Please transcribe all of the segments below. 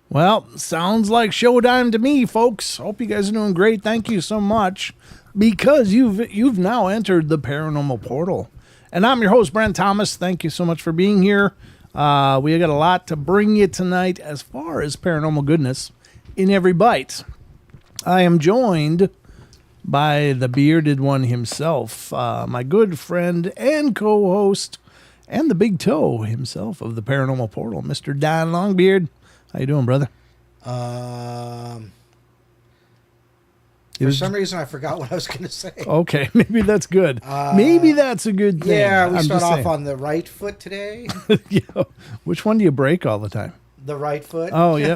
Well, sounds like showtime to me, folks. Hope you guys are doing great. Thank you so much, because you've now entered the Paranormal Portal. And I'm your host, Brent Thomas. Thank you so much for being here. We got a lot to bring you tonight as far as paranormal goodness in every bite. I am joined by the bearded one himself, my good friend and co-host, and the big toe himself of the Paranormal Portal, Mr. Don Longbeard. How you doing, brother? For some reason, I forgot what I was going to say. Okay, maybe that's good. Maybe that's a good thing. Yeah, we start off on the right foot today. Yeah. Which one do you break all the time? The right foot. Oh, yeah.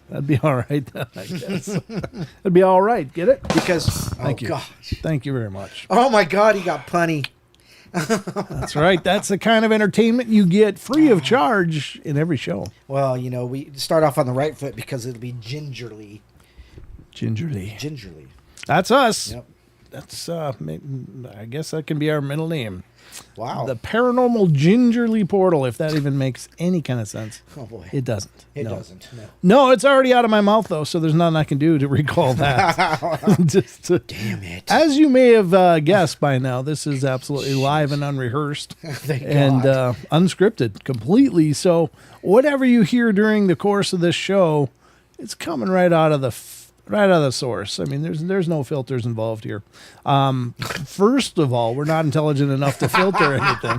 That'd be all right, I guess. That'd be all right. Get it? Because, Thank you. Gosh. Thank you very much. Oh, my God, he got punny. That's right. That's the kind of entertainment you get free of charge in every show. Well, you know, we start off on the right foot because it'll be gingerly. Gingerly. That's us. Yep. That's, I guess that can be our middle name. Wow. The Paranormal Gingerly Portal, if that even makes any kind of sense. Oh, boy. It doesn't. It doesn't. No, it's already out of my mouth, though, so there's nothing I can do to recall that. Damn it. As you may have guessed by now, this is absolutely live and unrehearsed. Thank and God. Unscripted completely. So whatever you hear during the course of this show, it's coming right out of the source. I mean, there's no filters involved here. First of all, we're not intelligent enough to filter anything.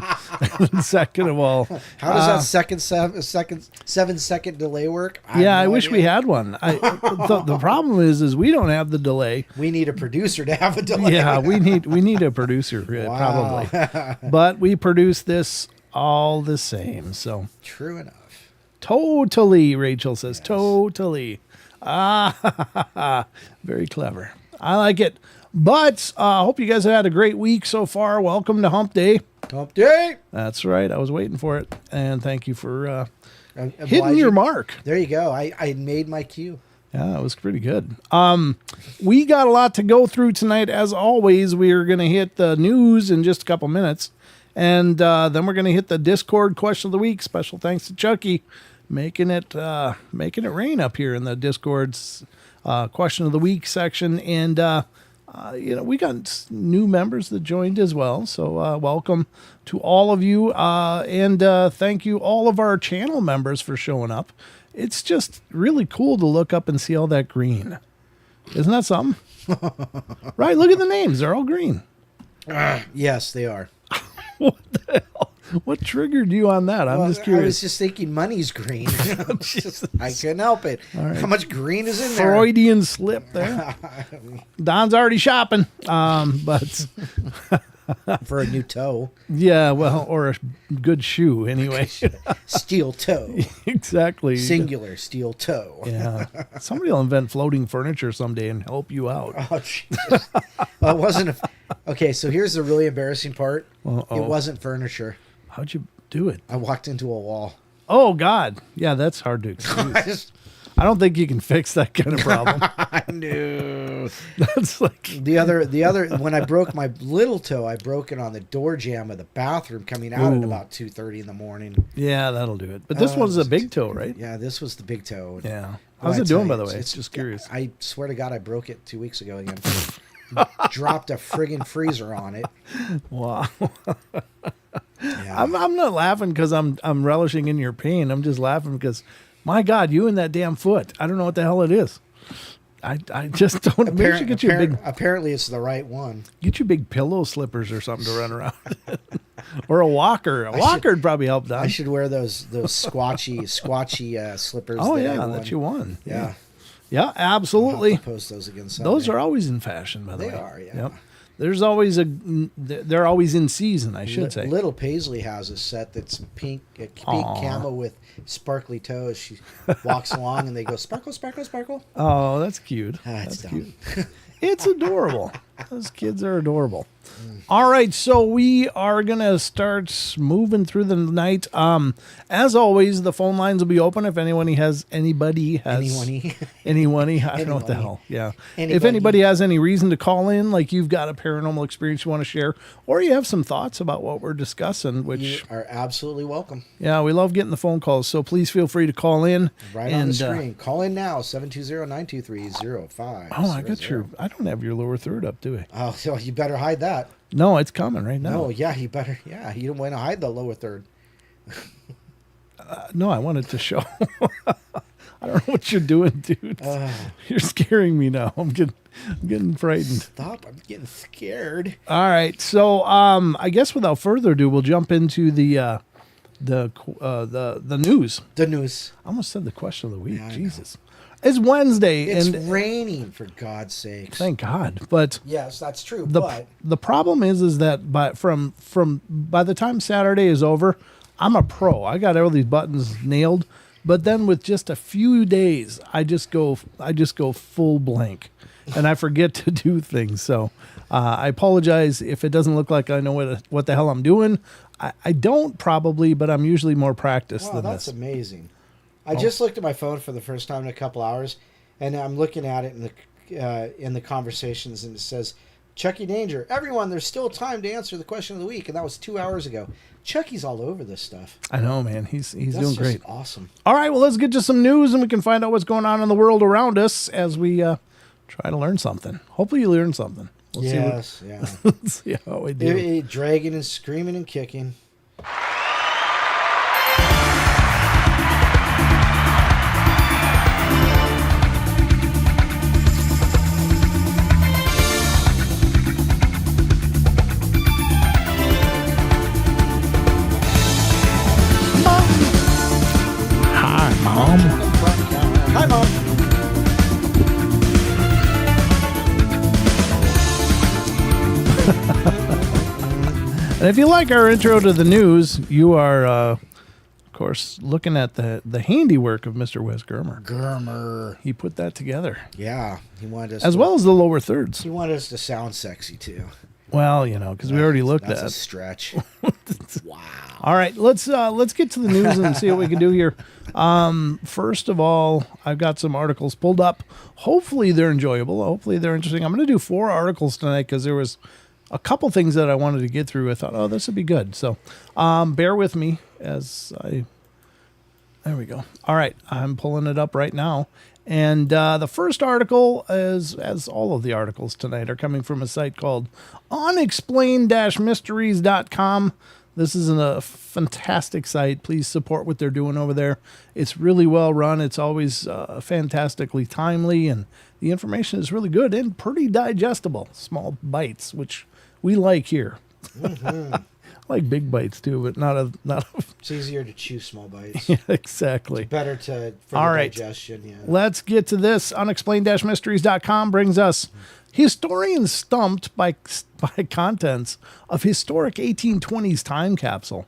And second of all, how does that 7-second delay work? I wish we had one. The problem is we don't have the delay. We need a producer to have a delay. Yeah, we need a producer probably. But we produce this all the same. So true enough. Totally, Rachel says. Yes. Totally. Very clever. I like it. But I hope you guys have had a great week so far. Welcome to Hump Day. Hump Day. That's right. I was waiting for it. And thank you for hitting your mark. There you go. I made my cue. Yeah, it was pretty good. We got a lot to go through tonight. As always, we are going to hit the news in just a couple minutes. And then we're going to hit the Discord question of the week. Special thanks to Chucky. making it rain up here in the Discord's question of the week section. And we got new members that joined as well. So welcome to all of you, and thank you all of our channel members for showing up. It's just really cool to look up and see all that green. Isn't that something? Right, look at the names. They're all green. Yes, they are. What the hell? What triggered you on that? I'm just curious. I was just thinking money's green. I couldn't help it. Right. How much green is in there? Freudian slip there. Don's already shopping, but for a new toe. Yeah, well, or a good shoe anyway. Steel toe. Exactly. Singular steel toe. Yeah. Somebody will invent floating furniture someday and help you out. Oh, Jesus. Well, it wasn't okay, so here's the really embarrassing part. Uh-oh. It wasn't furniture. How'd you do it? I walked into a wall. Oh, God. Yeah, that's hard to excuse. I don't think you can fix that kind of problem. I knew. That's like the other when I broke my little toe, I broke it on the door jamb of the bathroom coming out at about 2:30 in the morning. Yeah, that'll do it. But this one's a big toe, right? Yeah, this was the big toe. Yeah. How's it doing, by the way? It's just curious. I swear to God, I broke it 2 weeks ago again. Dropped a friggin' freezer on it. Wow. Yeah. I'm not laughing because I'm relishing in your pain. I'm just laughing because, my God, you and that damn foot. I don't know what the hell it is. I just don't. Maybe you should get you a big. Apparently, it's the right one. Get you big pillow slippers or something to run around, or a walker. A walker would probably help. Don. I should wear those squatchy slippers. Oh yeah, that you won. Yeah. Yeah, absolutely. I'll have to post those again someday. Those are always in fashion, by the way. They are, yeah. Yep. They're always in season, I should say. Little Paisley has a set that's pink camo with sparkly toes. She walks along and they go sparkle, sparkle, sparkle. Oh, that's cute. That's cute. It's adorable. Those kids are adorable. All right, so we are going to start moving through the night. As always, the phone lines will be open if anybody has, I don't know what the hell. Yeah. If anybody has any reason to call in, like you've got a paranormal experience you want to share, or you have some thoughts about what we're discussing, which you are absolutely welcome. Yeah, we love getting the phone calls, so please feel free to call in. Right on the screen. Call in now, 720-923-0500. Oh, I don't have your lower third up, do I? Oh, so you better hide that. No, it's coming right now. No, yeah, you better. Yeah, you don't want to hide the lower third. No, I wanted to show. I don't know what you're doing, dude. You're scaring me now. I'm getting frightened. Stop! I'm getting scared. All right, so I guess without further ado, we'll jump into the news. The news. I almost said the question of the week. Yeah, Jesus. It's Wednesday. It's raining, for God's sakes. Thank God. But yes, that's true. The problem is that by the time Saturday is over, I'm a pro. I got all these buttons nailed. But then with just a few days, I just go full blank, and I forget to do things. So I apologize if it doesn't look like I know what the hell I'm doing. I don't probably, but I'm usually more practiced than this. That's amazing. I just looked at my phone for the first time in a couple hours, and I'm looking at it in the conversations, and it says, Chucky Danger. Everyone, there's still time to answer the question of the week, and that was 2 hours ago. Chucky's all over this stuff. I know, man. He's doing great. Awesome. All right, well, let's get to some news, and we can find out what's going on in the world around us as we try to learn something. Hopefully you learn something. Let's see how we do. Dragging and screaming and kicking. Hi, Mom. And if you like our intro to the news, you are, of course, looking at the handiwork of Mr. Wes Germer. He put that together. Yeah. He wanted us well as the lower thirds. He wanted us to sound sexy, too. Well, because we already looked at it. That's a stretch. Wow. All right, let's get to the news and see what we can do here. First of all, I've got some articles pulled up. Hopefully they're enjoyable. Hopefully they're interesting. I'm going to do 4 articles tonight because there was a couple things that I wanted to get through. I thought, this would be good. So bear with me as I There we go. All right, I'm pulling it up right now. And the first article, as all of the articles tonight, are coming from a site called unexplained-mysteries.com. This is a fantastic site. Please support what they're doing over there. It's really well run. It's always fantastically timely, and the information is really good and pretty digestible. Small bites, which we like here. Mm-hmm. I like big bites too, but not a. It's easier to chew small bites. Yeah, exactly. It's better for all the right. digestion. Yeah. Let's get to this. Unexplained-mysteries.com brings us historians stumped by contents of historic 1820s time capsule.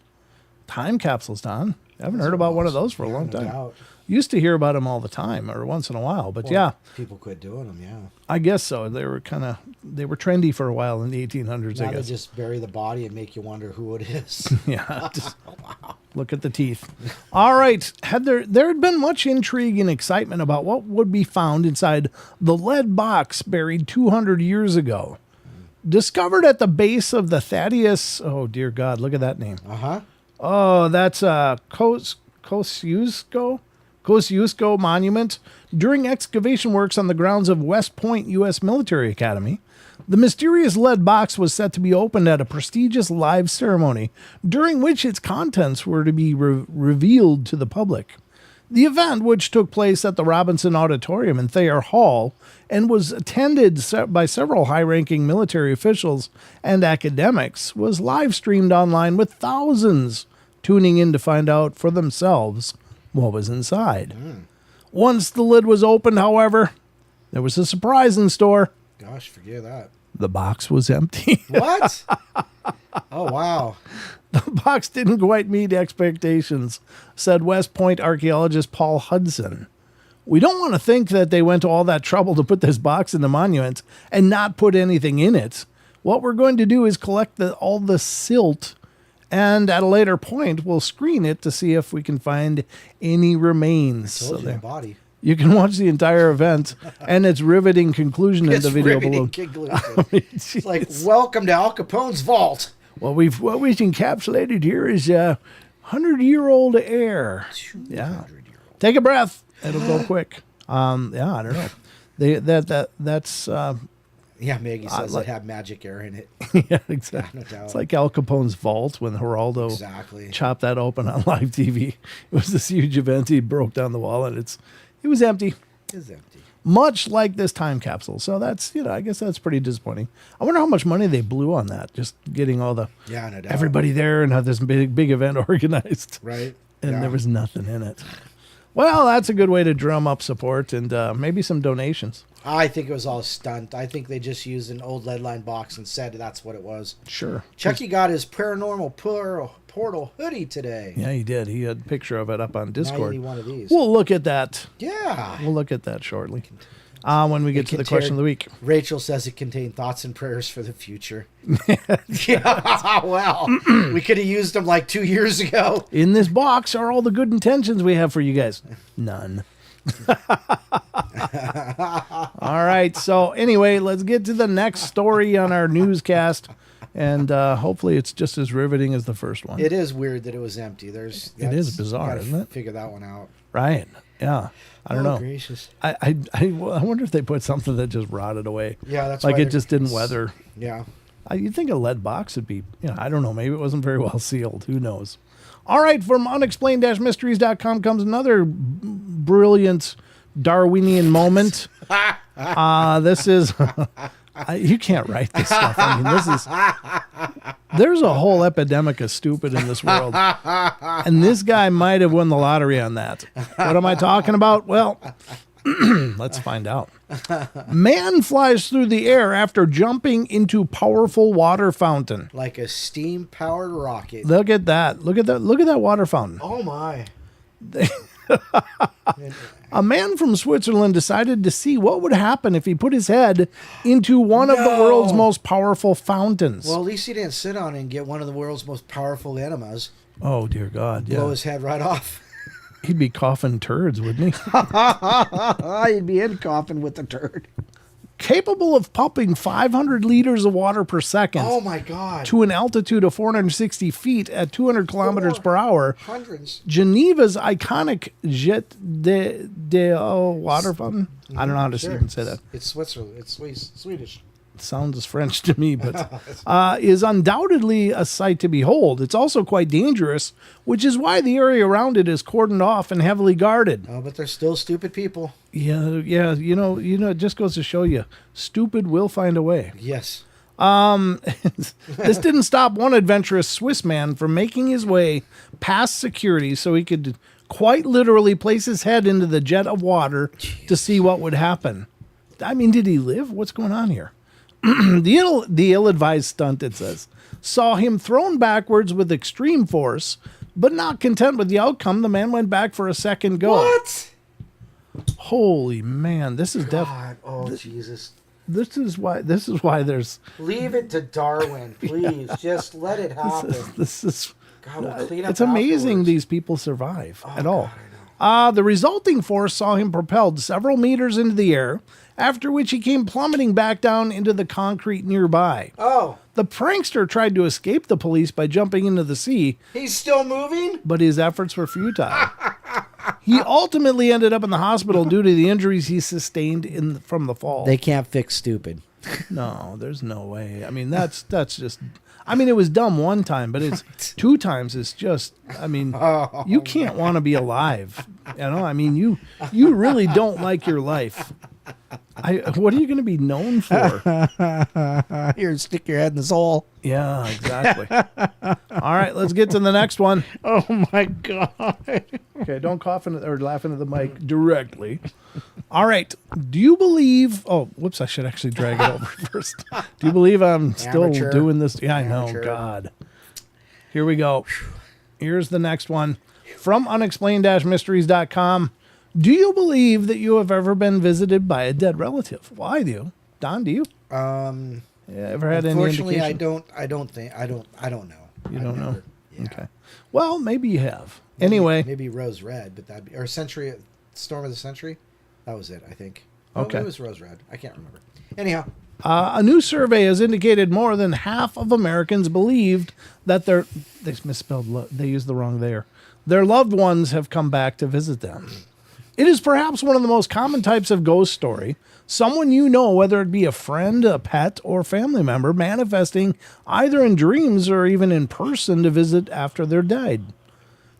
Time capsules, Don. I haven't heard about one of those for a long time. Doubt. Used to hear about them all the time, or once in a while, but yeah. People quit doing them, yeah. I guess so. They were trendy for a while in the 1800s, Now I guess. they just bury the body and make you wonder who it is. Yeah. Just look at the teeth. All right. There had been much intrigue and excitement about what would be found inside the lead box buried 200 years ago. Discovered at the base of the Thaddeus. Oh, dear God. Look at that name. Uh-huh. Oh, that's Kosciuszko Monument. During excavation works on the grounds of West Point U.S. Military Academy, the mysterious lead box was set to be opened at a prestigious live ceremony, during which its contents were to be revealed to the public. The event, which took place at the Robinson Auditorium in Thayer Hall and was attended by several high-ranking military officials and academics, was live-streamed online with thousands tuning in to find out for themselves what was inside. Once the lid was opened, however, there was a surprise in store. Gosh, forget that. The box was empty. What? Oh, wow. The box didn't quite meet expectations, said West Point archaeologist Paul Hudson. We don't want to think that they went to all that trouble to put this box in the monument and not put anything in it. What we're going to do is collect all the silt, and at a later point, we'll screen it to see if we can find any remains. Told you the body. You can watch the entire event and its riveting conclusion in the video below. It's like, welcome to Al Capone's vault. What we've encapsulated here is 100-year-old air. Yeah. Take a breath. It'll go quick. Yeah, I don't know. That's yeah, Maggie says it had magic air in it. Yeah, exactly. No doubt. It's like Al Capone's vault when Geraldo chopped that open on live TV. It was this huge event. He broke down the wall and it was empty. It was empty. Much like this time capsule. So that's, I guess that's pretty disappointing. I wonder how much money they blew on that, just getting all the everybody there and have this big event organized. Right. And there was nothing in it. Well, that's a good way to drum up support and maybe some donations. I think it was all a stunt. I think they just used an old leadline box and said that's what it was. Sure. Chucky got his Paranormal Portal hoodie today. Yeah, he did. He had a picture of it up on Discord. Now you need one of these. We'll look at that. Yeah. We'll look at that shortly. When we get to the question of the week. Rachel says it contained thoughts and prayers for the future. Yeah, well, we could have used them like 2 years ago. In this box are all the good intentions we have for you guys. None. All right. So anyway, let's get to the next story on our newscast. And hopefully it's just as riveting as the first one. It is weird that it was empty. It is bizarre, isn't it? Figure that one out. Right. Yeah. I don't know. Gracious. I wonder if they put something that just rotted away. Yeah, that's like it just didn't weather. Yeah. You'd think a lead box would be, I don't know. Maybe it wasn't very well sealed. Who knows? All right. From unexplained-mysteries.com comes another brilliant Darwinian moment. This is... you can't write this stuff. I mean, there's a whole epidemic of stupid in this world. And this guy might have won the lottery on that. What am I talking about? Well, let's find out. Man flies through the air after jumping into powerful water fountain. Like a steam-powered rocket. Look at that. Look at that water fountain. Oh, my. A man from Switzerland decided to see what would happen if he put his head into one of the world's most powerful fountains. Well, at least he didn't sit on it and get one of the world's most powerful enemas. Oh, dear God. Yeah. Blow his head right off. He'd be coughing turds, wouldn't he? He'd be in coughing with the turd. capable of pumping 500 liters of water per second Oh my God. to an altitude of 460 feet at 200 kilometers per hour. Hundreds. Geneva's iconic Jet de water fountain. I don't know how to even say that. It's Switzerland. It's Swedish. Sounds French to me, but is undoubtedly a sight to behold. It's also quite dangerous, which is why the area around it is cordoned off and heavily guarded. Oh, but they're still stupid people. Yeah. You know, it just goes to show you, stupid will find a way. Yes. This didn't stop one adventurous Swiss man from making his way past security so he could quite literally place his head into the jet of water to see what would happen. I mean, did he live? What's going on here? The ill-advised stunt, it says, saw him thrown backwards with extreme force, but not content with the outcome, the man went back for a second go. What? Holy man, this is God. Oh, Jesus. This is why there's Leave it to Darwin, please. Just let it happen. this is God, we'll clean up it's amazing afterwards. these people survive at all. God, I know. The resulting force saw him propelled several meters into the air, after which he came plummeting back down into the concrete nearby. Oh, The prankster tried to escape the police by jumping into the sea, he's still moving? but his efforts were futile. He ultimately ended up in the hospital due to the injuries he sustained from the fall. They can't fix stupid. No, there's no way. I mean, that's just. I mean, it was dumb one time, but it's two times. It's just. I mean, you can't want to be alive. You know. I mean, you really don't like your life. What are you going to be known for? Here, stick your head in this hole. Yeah, exactly. All right, let's get to the next one. Oh my God. Okay, don't cough or laugh into the mic directly. All right. Do you believe? Oh, whoops! I should actually drag it over first. Do you believe I'm still Amateur. doing this? Yeah, I know. Amateur. God. Here we go. Here's the next one from unexplained-mysteries.com. Do you believe that you have ever been visited by a dead relative? Well, I do. Don, do you? Yeah, ever had any Unfortunately, indication? I don't know. You don't know? Never, yeah. Okay. Well, maybe you have. Anyway. Maybe Rose Red, but that'd be, or Century, Storm of the Century. That was it, I think. Okay. Oh, it was Rose Red. I can't remember. Anyhow. A new survey has indicated more than half of Americans believed that they misspelled, they used the wrong there. Their loved ones have come back to visit them. It is perhaps one of the most common types of ghost story. Someone you know, whether it be a friend, a pet, or family member, manifesting either in dreams or even in person to visit after they're dead.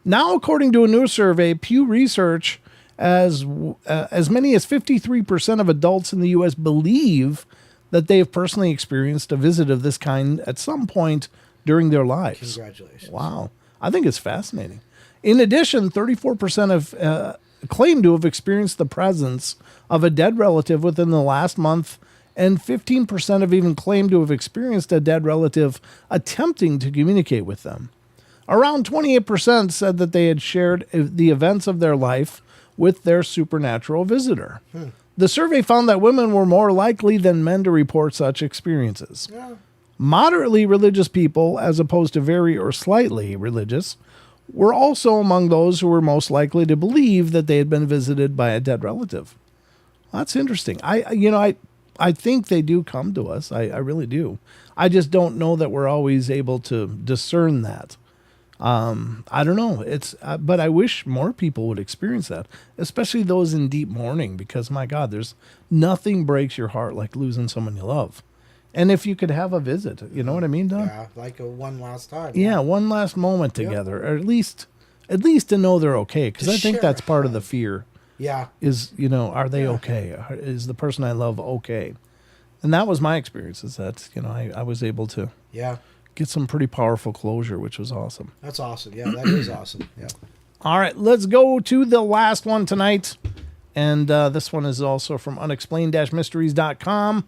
Now, according to a new survey, Pew Research, as many as 53% of adults in the U.S. believe that they have personally experienced a visit of this kind at some point during their lives. Congratulations. Wow. I think it's fascinating. In addition, 34% have claim to have experienced the presence of a dead relative within the last month, and 15% have even claimed to have experienced a dead relative attempting to communicate with them. Around 28% said that they had shared the events of their life with their supernatural visitor. The survey found that women were more likely than men to report such experiences. Yeah. Moderately religious people, as opposed to very or slightly religious, were also among those who were most likely to believe that they had been visited by a dead relative. That's interesting. I think they do come to us. I really do. I just don't know that we're always able to discern that. I don't know. But I wish more people would experience that, especially those in deep mourning, because my God, there's nothing breaks your heart like losing someone you love. And if you could have a visit, you know what I mean, Don? Yeah, like a one last time. Yeah, one last moment together, or at least to know they're okay, because I think share that's a part of the fear. Yeah. Is, are they okay? Is the person I love okay? And that was my experience. Is that I was able to get some pretty powerful closure, which was awesome. That's awesome. Yeah, that is awesome. Yeah. All right, let's go to the last one tonight, and this one is also from unexplained-mysteries.com.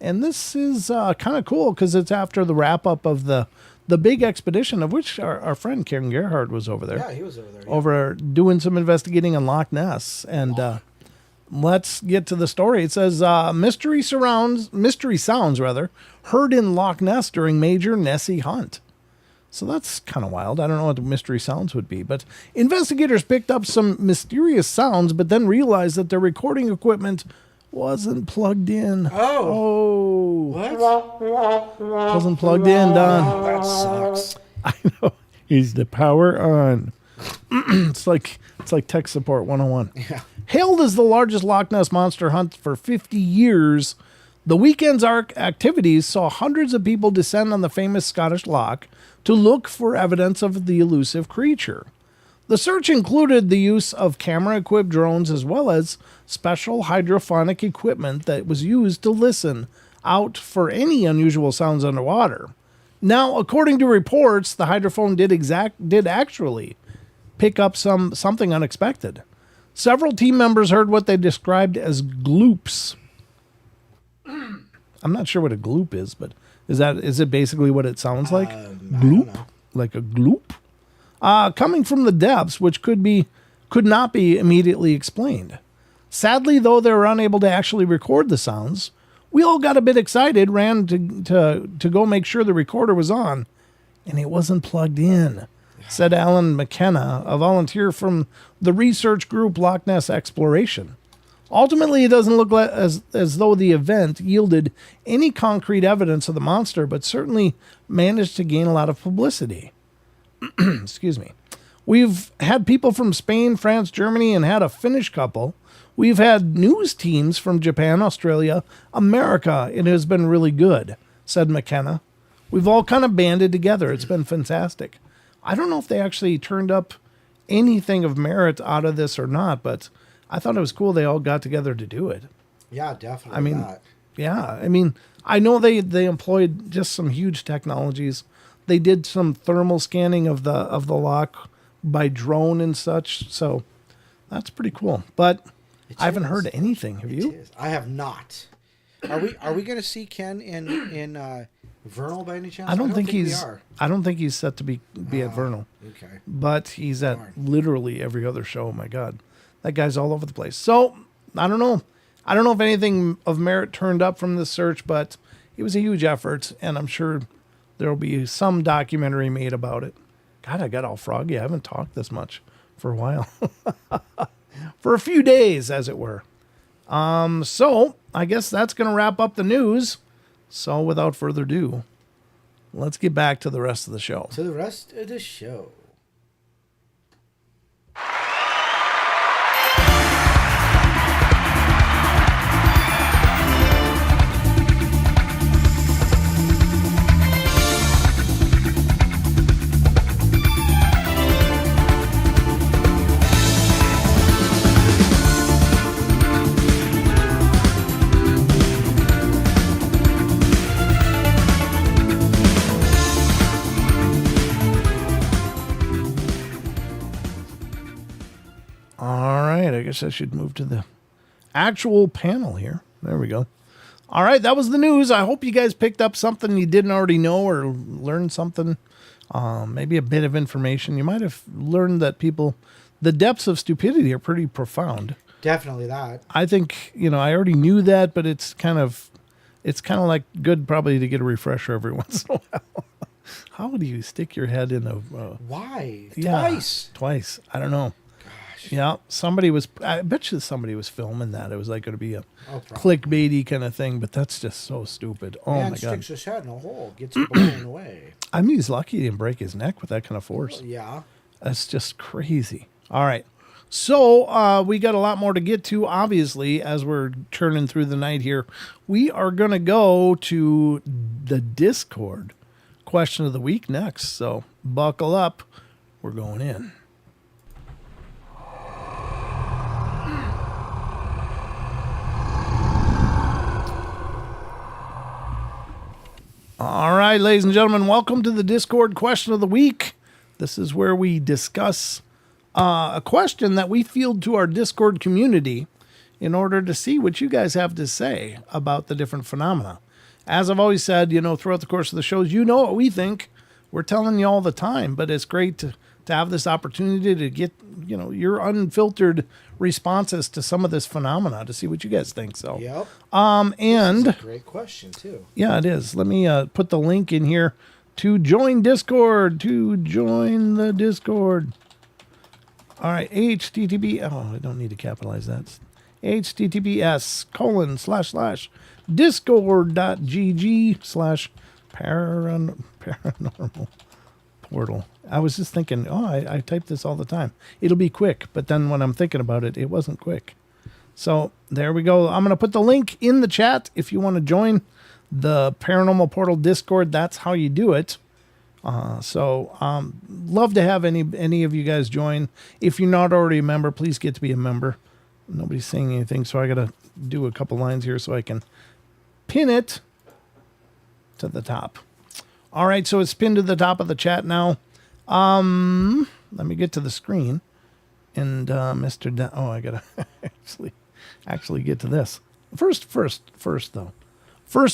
And this is kind of cool because it's after the wrap up of the big expedition, of which our friend Karen Gerhardt was over there. Yeah, he was over there. Yeah. Over doing some investigating in Loch Ness. And let's get to the story. It says mystery sounds heard in Loch Ness during major Nessie hunt. So that's kind of wild. I don't know what the mystery sounds would be, but investigators picked up some mysterious sounds, but then realized that their recording equipment wasn't plugged in. Oh. What? Wasn't plugged in, Don. Oh, that sucks. I know. Is the power on? It's like tech support 101. Yeah. Hailed as the largest Loch Ness monster hunt for 50 years, the weekend's activities saw hundreds of people descend on the famous Scottish loch to look for evidence of the elusive creature. The search included the use of camera-equipped drones as well as special hydrophonic equipment that was used to listen out for any unusual sounds underwater. Now, according to reports, the hydrophone did actually pick up something unexpected. Several team members heard what they described as gloops. I'm not sure what a gloop is, but is it basically what it sounds like? Gloop? Like a gloop? Coming from the depths, which could not be immediately explained. Sadly, though they were unable to actually record the sounds, we all got a bit excited, ran to go make sure the recorder was on, and it wasn't plugged in, said Alan McKenna, a volunteer from the research group Loch Ness Exploration. Ultimately, it doesn't look as though the event yielded any concrete evidence of the monster, but certainly managed to gain a lot of publicity. Excuse me. We've had people from Spain, France, Germany, and had a Finnish couple. We've had news teams from Japan, Australia, America. It has been really good, said McKenna. We've all kind of banded together. It's been fantastic. I don't know if they actually turned up anything of merit out of this or not, but I thought it was cool they all got together to do it. Yeah, definitely. I know they employed just some huge technologies. They did some thermal scanning of the loch by drone and such, so that's pretty cool. But I haven't heard anything. Have you? I have not. Are we going to see Ken in Vernal by any chance? I don't think he's set to be at Vernal. Okay. But he's at literally every other show. Oh my God, that guy's all over the place. So I don't know. I don't know if anything of merit turned up from this search, but it was a huge effort, and I'm sure there will be some documentary made about it. God, I got all froggy. I haven't talked this much for a while. For a few days, as it were. So I guess that's going to wrap up the news. So without further ado, let's get back to the rest of the show. I guess I should move to the actual panel here. There we go. All right, that was the news. I hope you guys picked up something you didn't already know or learned something, maybe a bit of information. You might have learned that the depths of stupidity are pretty profound. Definitely that. I think, I already knew that, but it's kind of like good probably to get a refresher every once in a while. How do you stick your head in a... Why? Yeah, twice. I don't know. Yeah, I bet you somebody was filming that. It was like going to be a clickbaity kind of thing, but that's just so stupid. Oh, my God. Sticks his head in a hole, gets blown away. I mean, he's lucky he didn't break his neck with that kind of force. Yeah. That's just crazy. All right. So we got a lot more to get to, obviously, as we're churning through the night here. We are going to go to the Discord question of the week next. So buckle up. We're going in. All right, ladies and gentlemen, welcome to the Discord question of the week. This is where we discuss a question that we field to our Discord community in order to see what you guys have to say about the different phenomena. As I've always said, throughout the course of the shows, what we think. We're telling you all the time, but it's great to have this opportunity to get, your unfiltered responses to some of this phenomena to see what you guys think. So, yep. And that's a great question too. Yeah, it is. Let me put the link in here to join Discord. To join the Discord. All right, HTTP. Oh, I don't need to capitalize that. https://discord.gg/paranormal portal. I was just thinking, I type this all the time. It'll be quick, but then when I'm thinking about it, it wasn't quick. So there we go. I'm going to put the link in the chat if you want to join the Paranormal Portal Discord. That's how you do it. Love to have any of you guys join. If you're not already a member, please get to be a member. Nobody's saying anything, so I got to do a couple lines here so I can pin it to the top. All right, so it's pinned to the top of the chat now. Let me get to the screen. And I got to actually get to this. First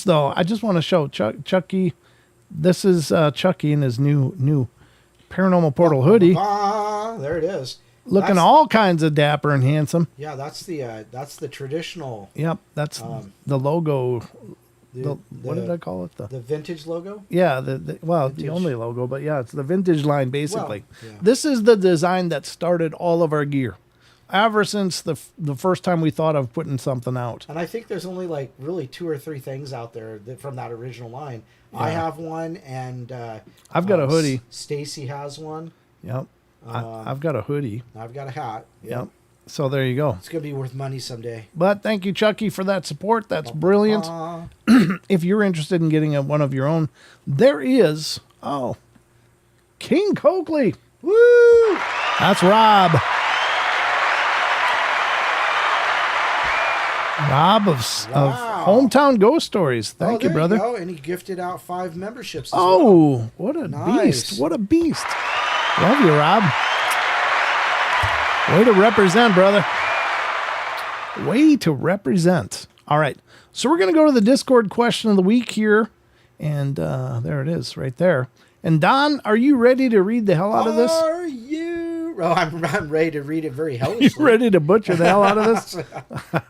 though, I just want to show Chucky. This is Chucky in his new Paranormal Portal hoodie. There it is. Looking all kinds of dapper and handsome. Yeah, that's the traditional. Yep, that's the logo. What did I call it? The vintage logo? Yeah, the only logo, but yeah, it's the vintage line basically. Well, yeah. This is the design that started all of our gear. Ever since the first time we thought of putting something out. And I think there's only like really 2 or 3 things out there from that original line. Yeah. I have one, and I've got a hoodie. Stacy has one. Yep. I've got a hoodie. I've got a hat. Yep. So there you go. It's going to be worth money someday. But thank you, Chucky, for that support. That's brilliant. If you're interested in getting one of your own, there is, King Coakley. Woo! That's Rob. Rob of Hometown Ghost Stories. Thank you, brother. You and he gifted out 5 memberships. What a beast. What a beast. Love you, Rob. Way to represent, brother. Way to represent. All right. So we're going to go to the Discord question of the week here. And there it is right there. And Don, are you ready to read the hell out of this? Are you? Oh, I'm ready to read it very hellishly. You ready to butcher the hell out of this?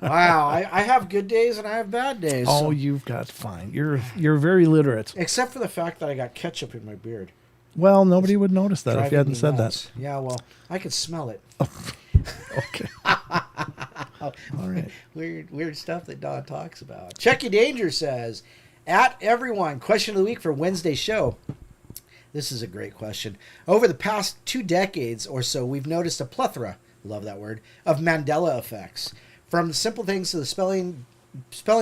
Wow. I have good days and I have bad days. Oh, so. You've got fine. You're very literate. Except for the fact that I got ketchup in my beard. Well, nobody would notice that if you hadn't said that. Yeah, well, I could smell it. Okay. All right. Weird stuff that Don talks about. Chucky Danger says, at everyone, question of the week for Wednesday's show. This is a great question. Over the past 2 decades or so, we've noticed a plethora, love that word, of Mandela effects. From simple things to the spelling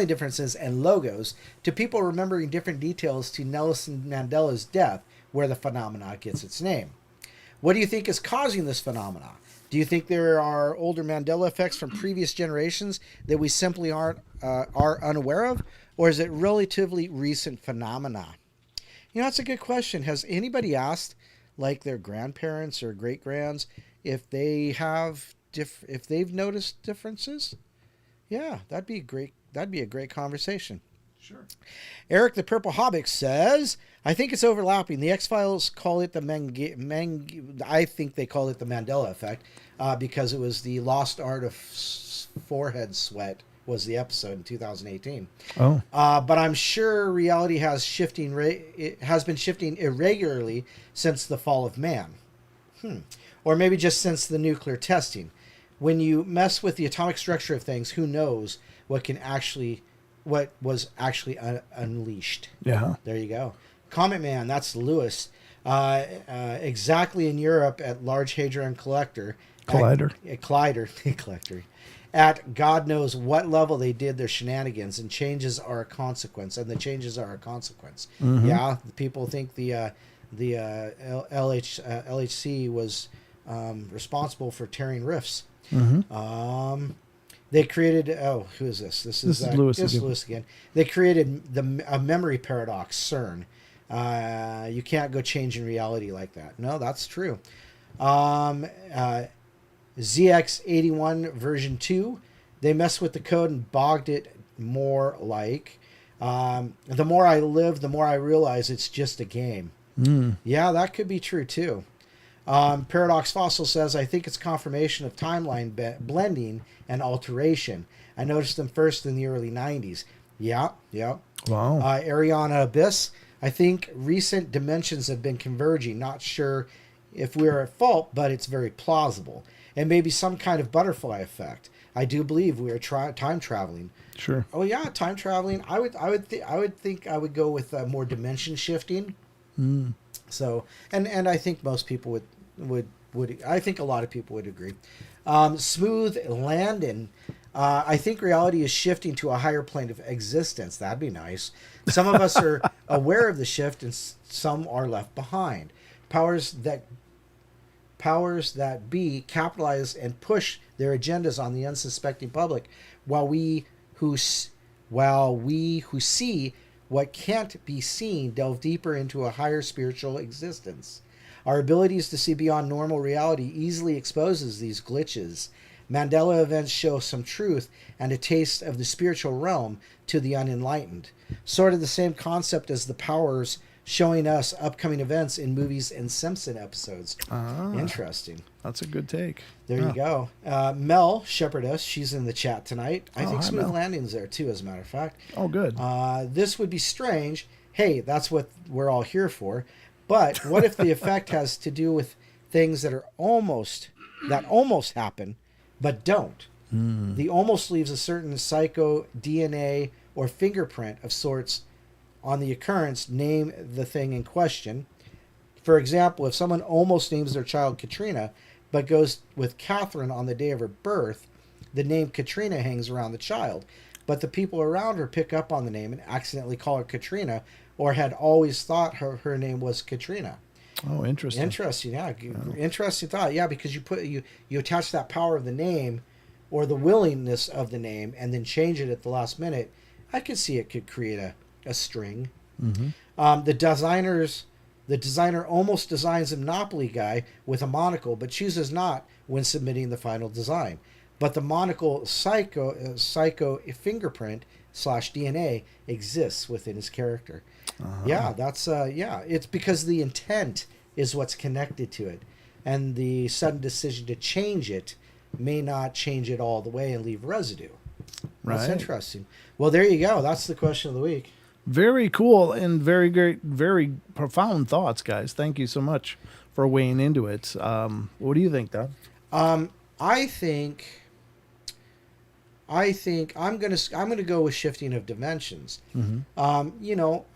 differences and logos, to people remembering different details to Nelson Mandela's death, where the phenomena gets its name. What do you think is causing this phenomena? Do you think there are older Mandela effects from previous generations that we simply are unaware of? Or is it relatively recent phenomena? You know, that's a good question. Has anybody asked, like their grandparents or great-grands, if they have if they've noticed differences? Yeah, that'd be a great conversation. Sure. Eric the Purple Hobbit says, I think it's overlapping. The X-Files call it I think they call it the Mandela effect because it was the lost art of forehead sweat was the episode in 2018. Oh. But I'm sure reality has been shifting irregularly since the fall of man. Or maybe just since the nuclear testing. When you mess with the atomic structure of things, who knows what was actually unleashed. Yeah. There you go. Comment Man, that's Lewis. Exactly in Europe at Large Hadron Collider. At God knows what level they did their shenanigans, and changes are a consequence, and the changes are a consequence. Mm-hmm. Yeah, people think the LHC was responsible for tearing rifts. Mm-hmm. They created. Who is this? This is Lewis. This is Lewis again. They created a memory paradox, CERN. You can't go changing reality like that. No, that's true. ZX81 version 2. They messed with the code and bogged it more like. The more I live, the more I realize it's just a game. Yeah, that could be true too. Paradox Fossil says, I think it's confirmation of timeline blending and alteration. I noticed them first in the early 90s. Yeah. Wow. Ariana Abyss, I think recent dimensions have been converging. Not sure if we're at fault, but it's very plausible. And maybe some kind of butterfly effect. I do believe we are time traveling. Sure. Oh yeah, time traveling. I would think I would go with more dimension shifting. Mm. So, and I think most people would I think a lot of people would agree. Smooth landing. I think reality is shifting to a higher plane of existence. That'd be nice. Some of us are aware of the shift, and some are left behind. Powers that be capitalize and push their agendas on the unsuspecting public, while we who see what can't be seen delve deeper into a higher spiritual existence. Our abilities to see beyond normal reality easily exposes these glitches. Mandela events show some truth and a taste of the spiritual realm to the unenlightened. Sort of the same concept as the powers showing us upcoming events in movies and Simpson episodes. Interesting. That's a good take. There you go. Mel Shepherdess, she's in the chat tonight. I think Smooth Landing's there too, as a matter of fact. Oh, good. This would be strange. Hey, that's what we're all here for. But what if the effect has to do with things that almost happen, but don't? The almost leaves a certain psycho DNA or fingerprint of sorts on the occurrence. Name the thing in question. For example, if someone almost names their child Katrina, but goes with Catherine on the day of her birth, the name Katrina hangs around the child. But the people around her pick up on the name and accidentally call her Katrina, or had always thought her name was Katrina. Oh, interesting. Interesting, yeah. Interesting thought, yeah, because you attach that power of the name or the willingness of the name and then change it at the last minute. I could see it could create a string. Mm-hmm. The designer almost designs a Monopoly guy with a monocle, but chooses not when submitting the final design. But the monocle psycho fingerprint / DNA exists within his character. Yeah, that's it's because the intent is what's connected to it, and the sudden decision to change it may not change it all the way and leave residue. Right. That's interesting. Well, there you go. That's the question of the week. Very cool and very great, very profound thoughts, guys. Thank you so much for weighing into it. What do you think, Doug? I think I'm gonna go with shifting of dimensions. Mm-hmm.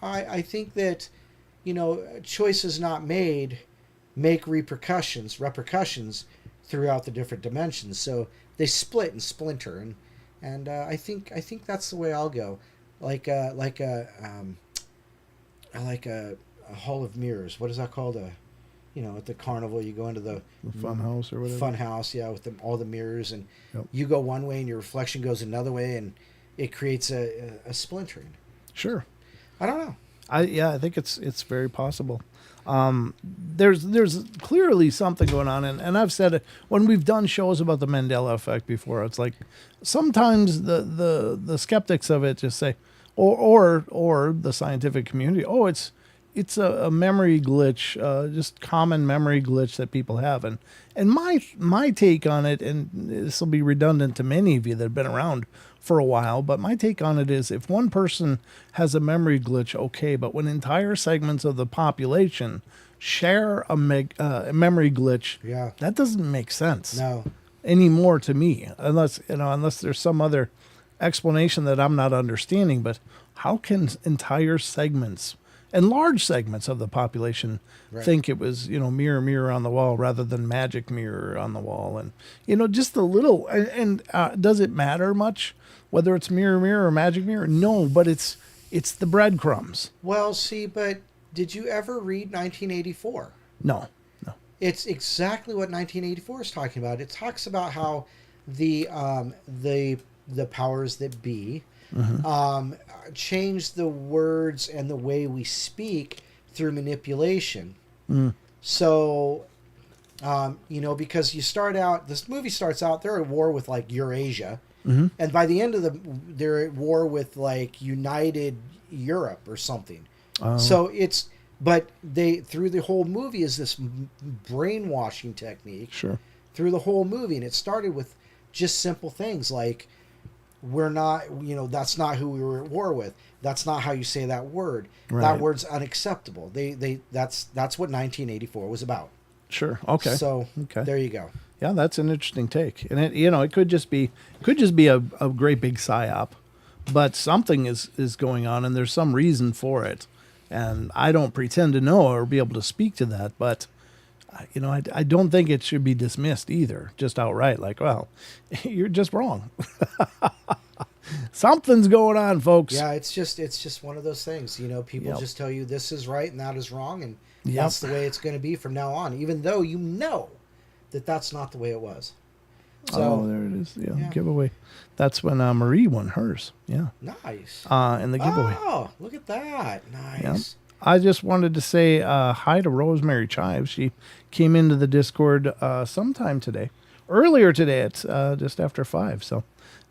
I think that choices not made make repercussions throughout the different dimensions. So they split and splinter, and I think that's the way I'll go. Like a hall of mirrors. What is that called? At the carnival, you go into the fun house or whatever. Fun house, yeah, with all the mirrors, and Yep. you go one way and your reflection goes another way, and it creates a splintering. Sure. I don't know. I think it's very possible. There's clearly something going on, and I've said it when we've done shows about the Mandela effect before. It's like sometimes the skeptics of it just say, or the scientific community, it's a memory glitch, just common memory glitch that people have, and my take on it, and this will be redundant to many of you that have been around for a while, but my take on it is if one person has a memory glitch, okay, but when entire segments of the population share a memory glitch, Yeah. that doesn't make sense No. anymore to me, unless there's some other explanation that I'm not understanding. But how can entire segments and large segments of the population think it was, mirror on the wall rather than magic mirror on the wall? And, just a little, and does it matter much whether it's mirror or magic mirror? No, but it's the breadcrumbs. Well, see, but did you ever read 1984? No. It's exactly what 1984 is talking about. It talks about how the powers that be change the words and the way we speak through manipulation. So, because this movie starts out, they're at war with like Eurasia, and by the end of they're at war with like United Europe or something. So through the whole movie is this brainwashing technique. Sure. Through the whole movie, and it started with just simple things like, we're not, that's not who we were at war with. That's not how you say that word. Right. That word's unacceptable. That's what 1984 was about. Sure. Okay. So Okay. there you go. Yeah, that's an interesting take, and it could just be a great big psyop, but something is going on, and there's some reason for it, and I don't pretend to know or be able to speak to that, but I don't think it should be dismissed either, just outright. Like, well, you're just wrong. Something's going on, folks. Yeah, it's just one of those things. People just tell you this is right and that is wrong, and that's the way it's going to be from now on, even though that's not the way it was. So, there it is. Yeah, giveaway. That's when Marie won hers. Yeah. Nice. In the giveaway. Oh, look at that. Nice. Yep. I just wanted to say hi to Rosemary Chives. She came into the Discord sometime today. Earlier today at just after 5. So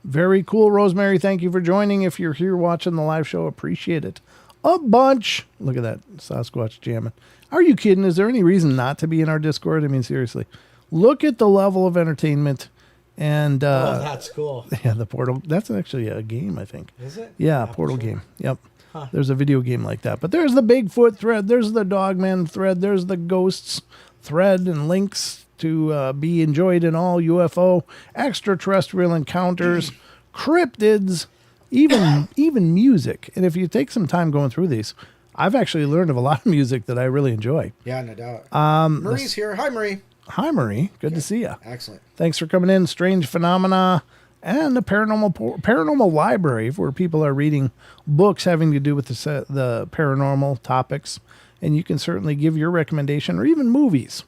very cool, Rosemary. Thank you for joining. If you're here watching the live show, appreciate it a bunch. Look at that Sasquatch jamming. Are you kidding? Is there any reason not to be in our Discord? I mean, seriously. Look at the level of entertainment. And that's cool. Yeah, the Portal. That's actually a game, I think. Is it? Yeah, Portal game. Yep. Huh. There's a video game like that. But there's the Bigfoot thread. There's the Dogman thread. There's the Ghosts thread and links to be enjoyed in all UFO, extraterrestrial encounters, cryptids, even music. And if you take some time going through these, I've actually learned of a lot of music that I really enjoy. Yeah, no doubt. Marie's here. Hi, Marie. Hi, Marie. Good to see you. Excellent. Thanks for coming in. Strange Phenomena and the Paranormal Library, where people are reading books having to do with the paranormal topics. And you can certainly give your recommendation, or even movies.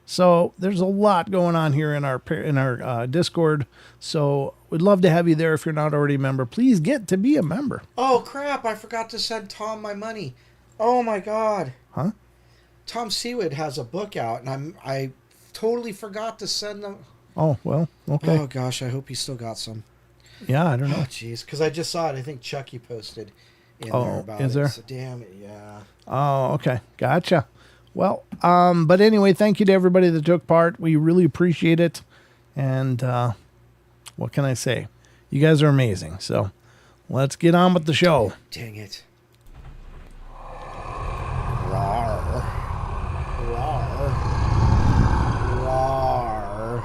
So there's a lot going on here in our Discord. So we'd love to have you there. If you're not already a member, please get to be a member. Oh, crap. I forgot to send Tom my money. Oh, my God. Huh? Tom Seawood has a book out, and I totally forgot to send them. Oh, well, okay. Oh, gosh, I hope he still got some. Yeah, I don't know. Oh, jeez, because I just saw it. I think Chucky posted in there about is there? it. So, damn it, yeah. Oh, okay. Gotcha. Well, but anyway, thank you to everybody that took part. We really appreciate it. And what can I say? You guys are amazing. So let's get on with the show. Dang it. Rawr. Rawr. Rawr.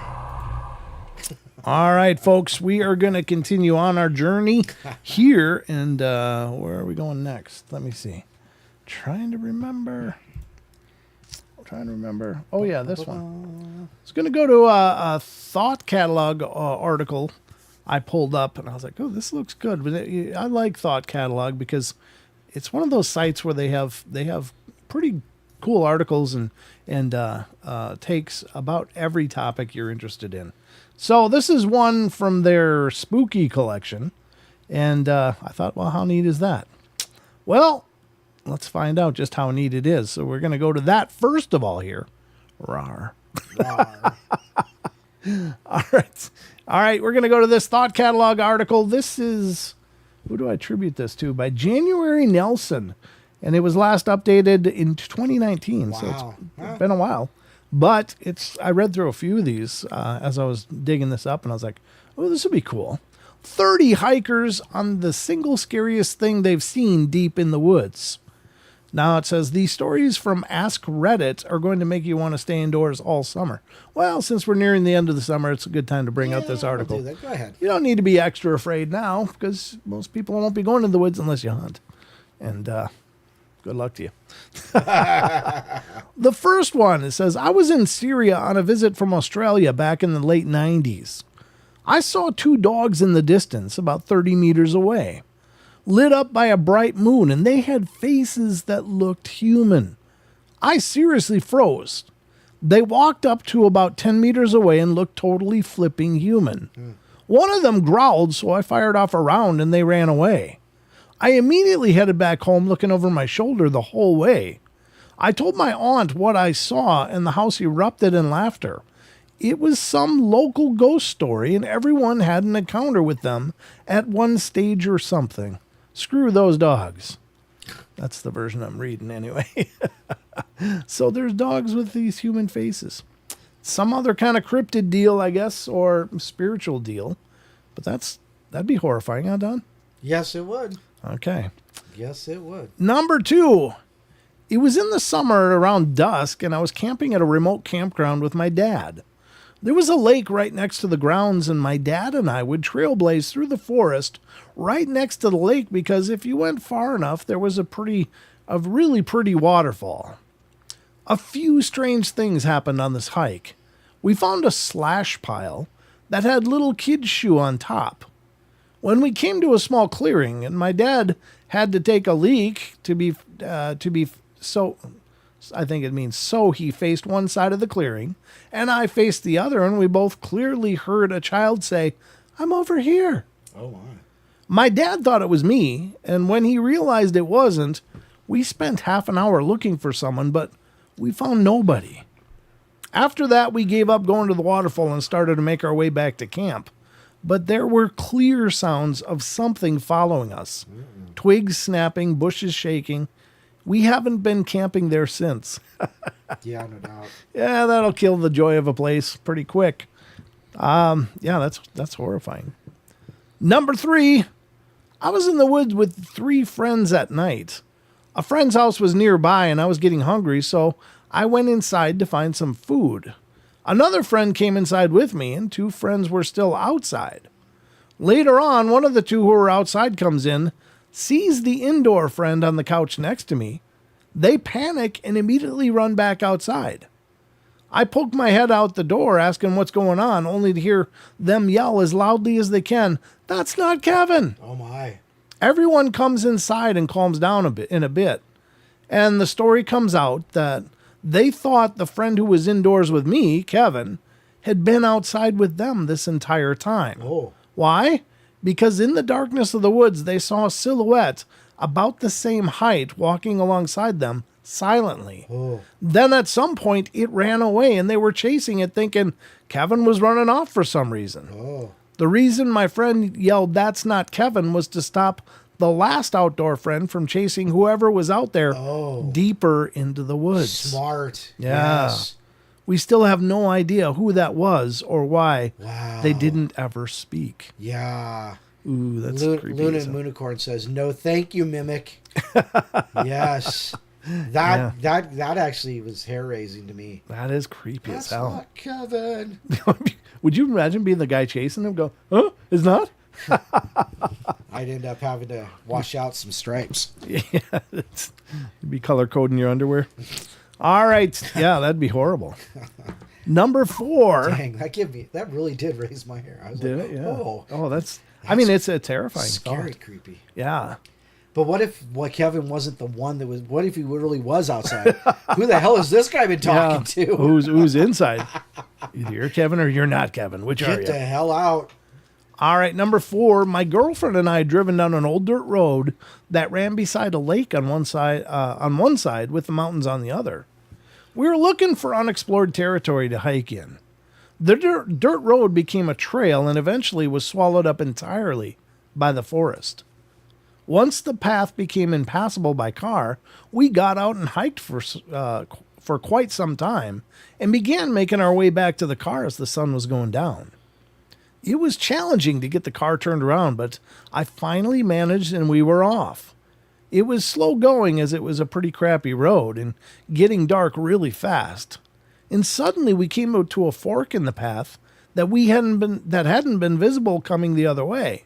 All right, folks, we are going to continue on our journey here. And where are we going next? Let me see. Trying to remember. Oh, yeah, this one. It's going to go to a Thought Catalog article I pulled up, and I was like, oh, this looks good. I like Thought Catalog because it's one of those sites where they have pretty cool articles and takes about every topic you're interested in. So this is one from their spooky collection, and I thought, well, how neat is that? Well, let's find out just how neat it is. So we're going to go to that first of all here. Rawr. Rawr. All right. We're going to go to this Thought Catalog article. This is, who do I attribute this to? By January Nelson. And it was last updated in 2019. Wow. So it's been a while. But I read through a few of these as I was digging this up, and I was like, oh, this would be cool. 30 hikers on the single scariest thing they've seen deep in the woods. Now it says these stories from Ask Reddit are going to make you want to stay indoors all summer. Well, since we're nearing the end of the summer, it's a good time to bring out this article. I'll do that. Go ahead. You don't need to be extra afraid now because most people won't be going to the woods unless you hunt. And good luck to you. The first one, it says, I was in Syria on a visit from Australia back in the late 90s. I saw 2 dogs in the distance about 30 meters away, lit up by a bright moon, and they had faces that looked human. I seriously froze. They walked up to about 10 meters away and looked totally flipping human. One of them growled, so I fired off a round and they ran away. I immediately headed back home looking over my shoulder the whole way. I told my aunt what I saw and the house erupted in laughter. It was some local ghost story and everyone had an encounter with them at one stage or something. Screw those dogs. That's the version I'm reading anyway. So there's dogs with these human faces. Some other kind of cryptid deal, I guess, or spiritual deal. But that'd be horrifying, huh, Don? Yes, it would. Okay. Yes, it would. Number 2. It was in the summer around dusk, and I was camping at a remote campground with my dad. There was a lake right next to the grounds, and my dad and I would trailblaze through the forest right next to the lake because if you went far enough, there was a really pretty waterfall. A few strange things happened on this hike. We found a slash pile that had little kid's shoe on top. When we came to a small clearing, and my dad had to take a leak so I think it means so he faced one side of the clearing, and I faced the other, and we both clearly heard a child say, "I'm over here." Oh, my. My dad thought it was me, and when he realized it wasn't, we spent half an hour looking for someone, but we found nobody. After that, we gave up going to the waterfall and started to make our way back to camp. But there were clear sounds of something following us. Twigs snapping, bushes shaking. We haven't been camping there since. Yeah, no doubt. Yeah, that'll kill the joy of a place pretty quick. Yeah, that's horrifying. Number 3, I was in the woods with 3 friends at night. A friend's house was nearby and I was getting hungry, so I went inside to find some food. Another friend came inside with me, and 2 friends were still outside. Later on, one of the 2 who were outside comes in, sees the indoor friend on the couch next to me. They panic and immediately run back outside. I poke my head out the door asking what's going on, only to hear them yell as loudly as they can, "That's not Kevin!" Oh, my. Everyone comes inside and calms down in a bit. And the story comes out that they thought the friend who was indoors with me, Kevin, had been outside with them this entire time. Oh. Why? Because in the darkness of the woods, they saw a silhouette about the same height walking alongside them silently. Oh. Then at some point, it ran away and they were chasing it thinking Kevin was running off for some reason. Oh. The reason my friend yelled, "That's not Kevin," was to stop the last outdoor friend from chasing whoever was out there deeper into the woods. Smart. Yeah. Yes. We still have no idea who that was or why Wow. they didn't ever speak. Yeah. Ooh, that's creepy. Luna Moonicorn says, "No, thank you, Mimic." Yes. That actually was hair raising to me. That is creepy That's as hell. not Kevin. Would you imagine being the guy chasing him? Go, "Huh? It's not?" I'd end up having to wash out some stripes. Yeah, you'd be color coding your underwear. All right, yeah, that'd be horrible. Number 4. Dang, that really did raise my hair. I was Did like, it? Yeah. Oh, that's. I mean, it's a terrifying scary, thought. creepy. Yeah. But what if Kevin wasn't the one that was? What if he really was outside? Who the hell has this guy been talking to? Who's inside? Either you're Kevin or you're not Kevin. Which are Get you? the hell out! All right, number 4. My girlfriend and I had driven down an old dirt road that ran beside a lake on one side with the mountains on the other. We were looking for unexplored territory to hike in. The dirt road became a trail and eventually was swallowed up entirely by the forest. Once the path became impassable by car, we got out and hiked for quite some time and began making our way back to the car as the sun was going down. It was challenging to get the car turned around, but I finally managed and we were off. It was slow going as it was a pretty crappy road and getting dark really fast. And suddenly we came out to a fork in the path that hadn't been visible coming the other way.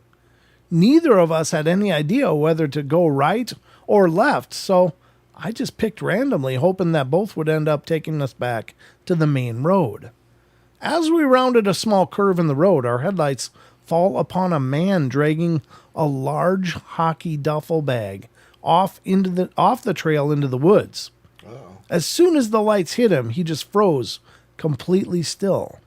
Neither of us had any idea whether to go right or left, so I just picked randomly, hoping that both would end up taking us back to the main road. As we rounded a small curve in the road, our headlights fall upon a man dragging a large hockey duffel bag off the trail into the woods. Uh-oh. As soon as the lights hit him, he just froze completely still.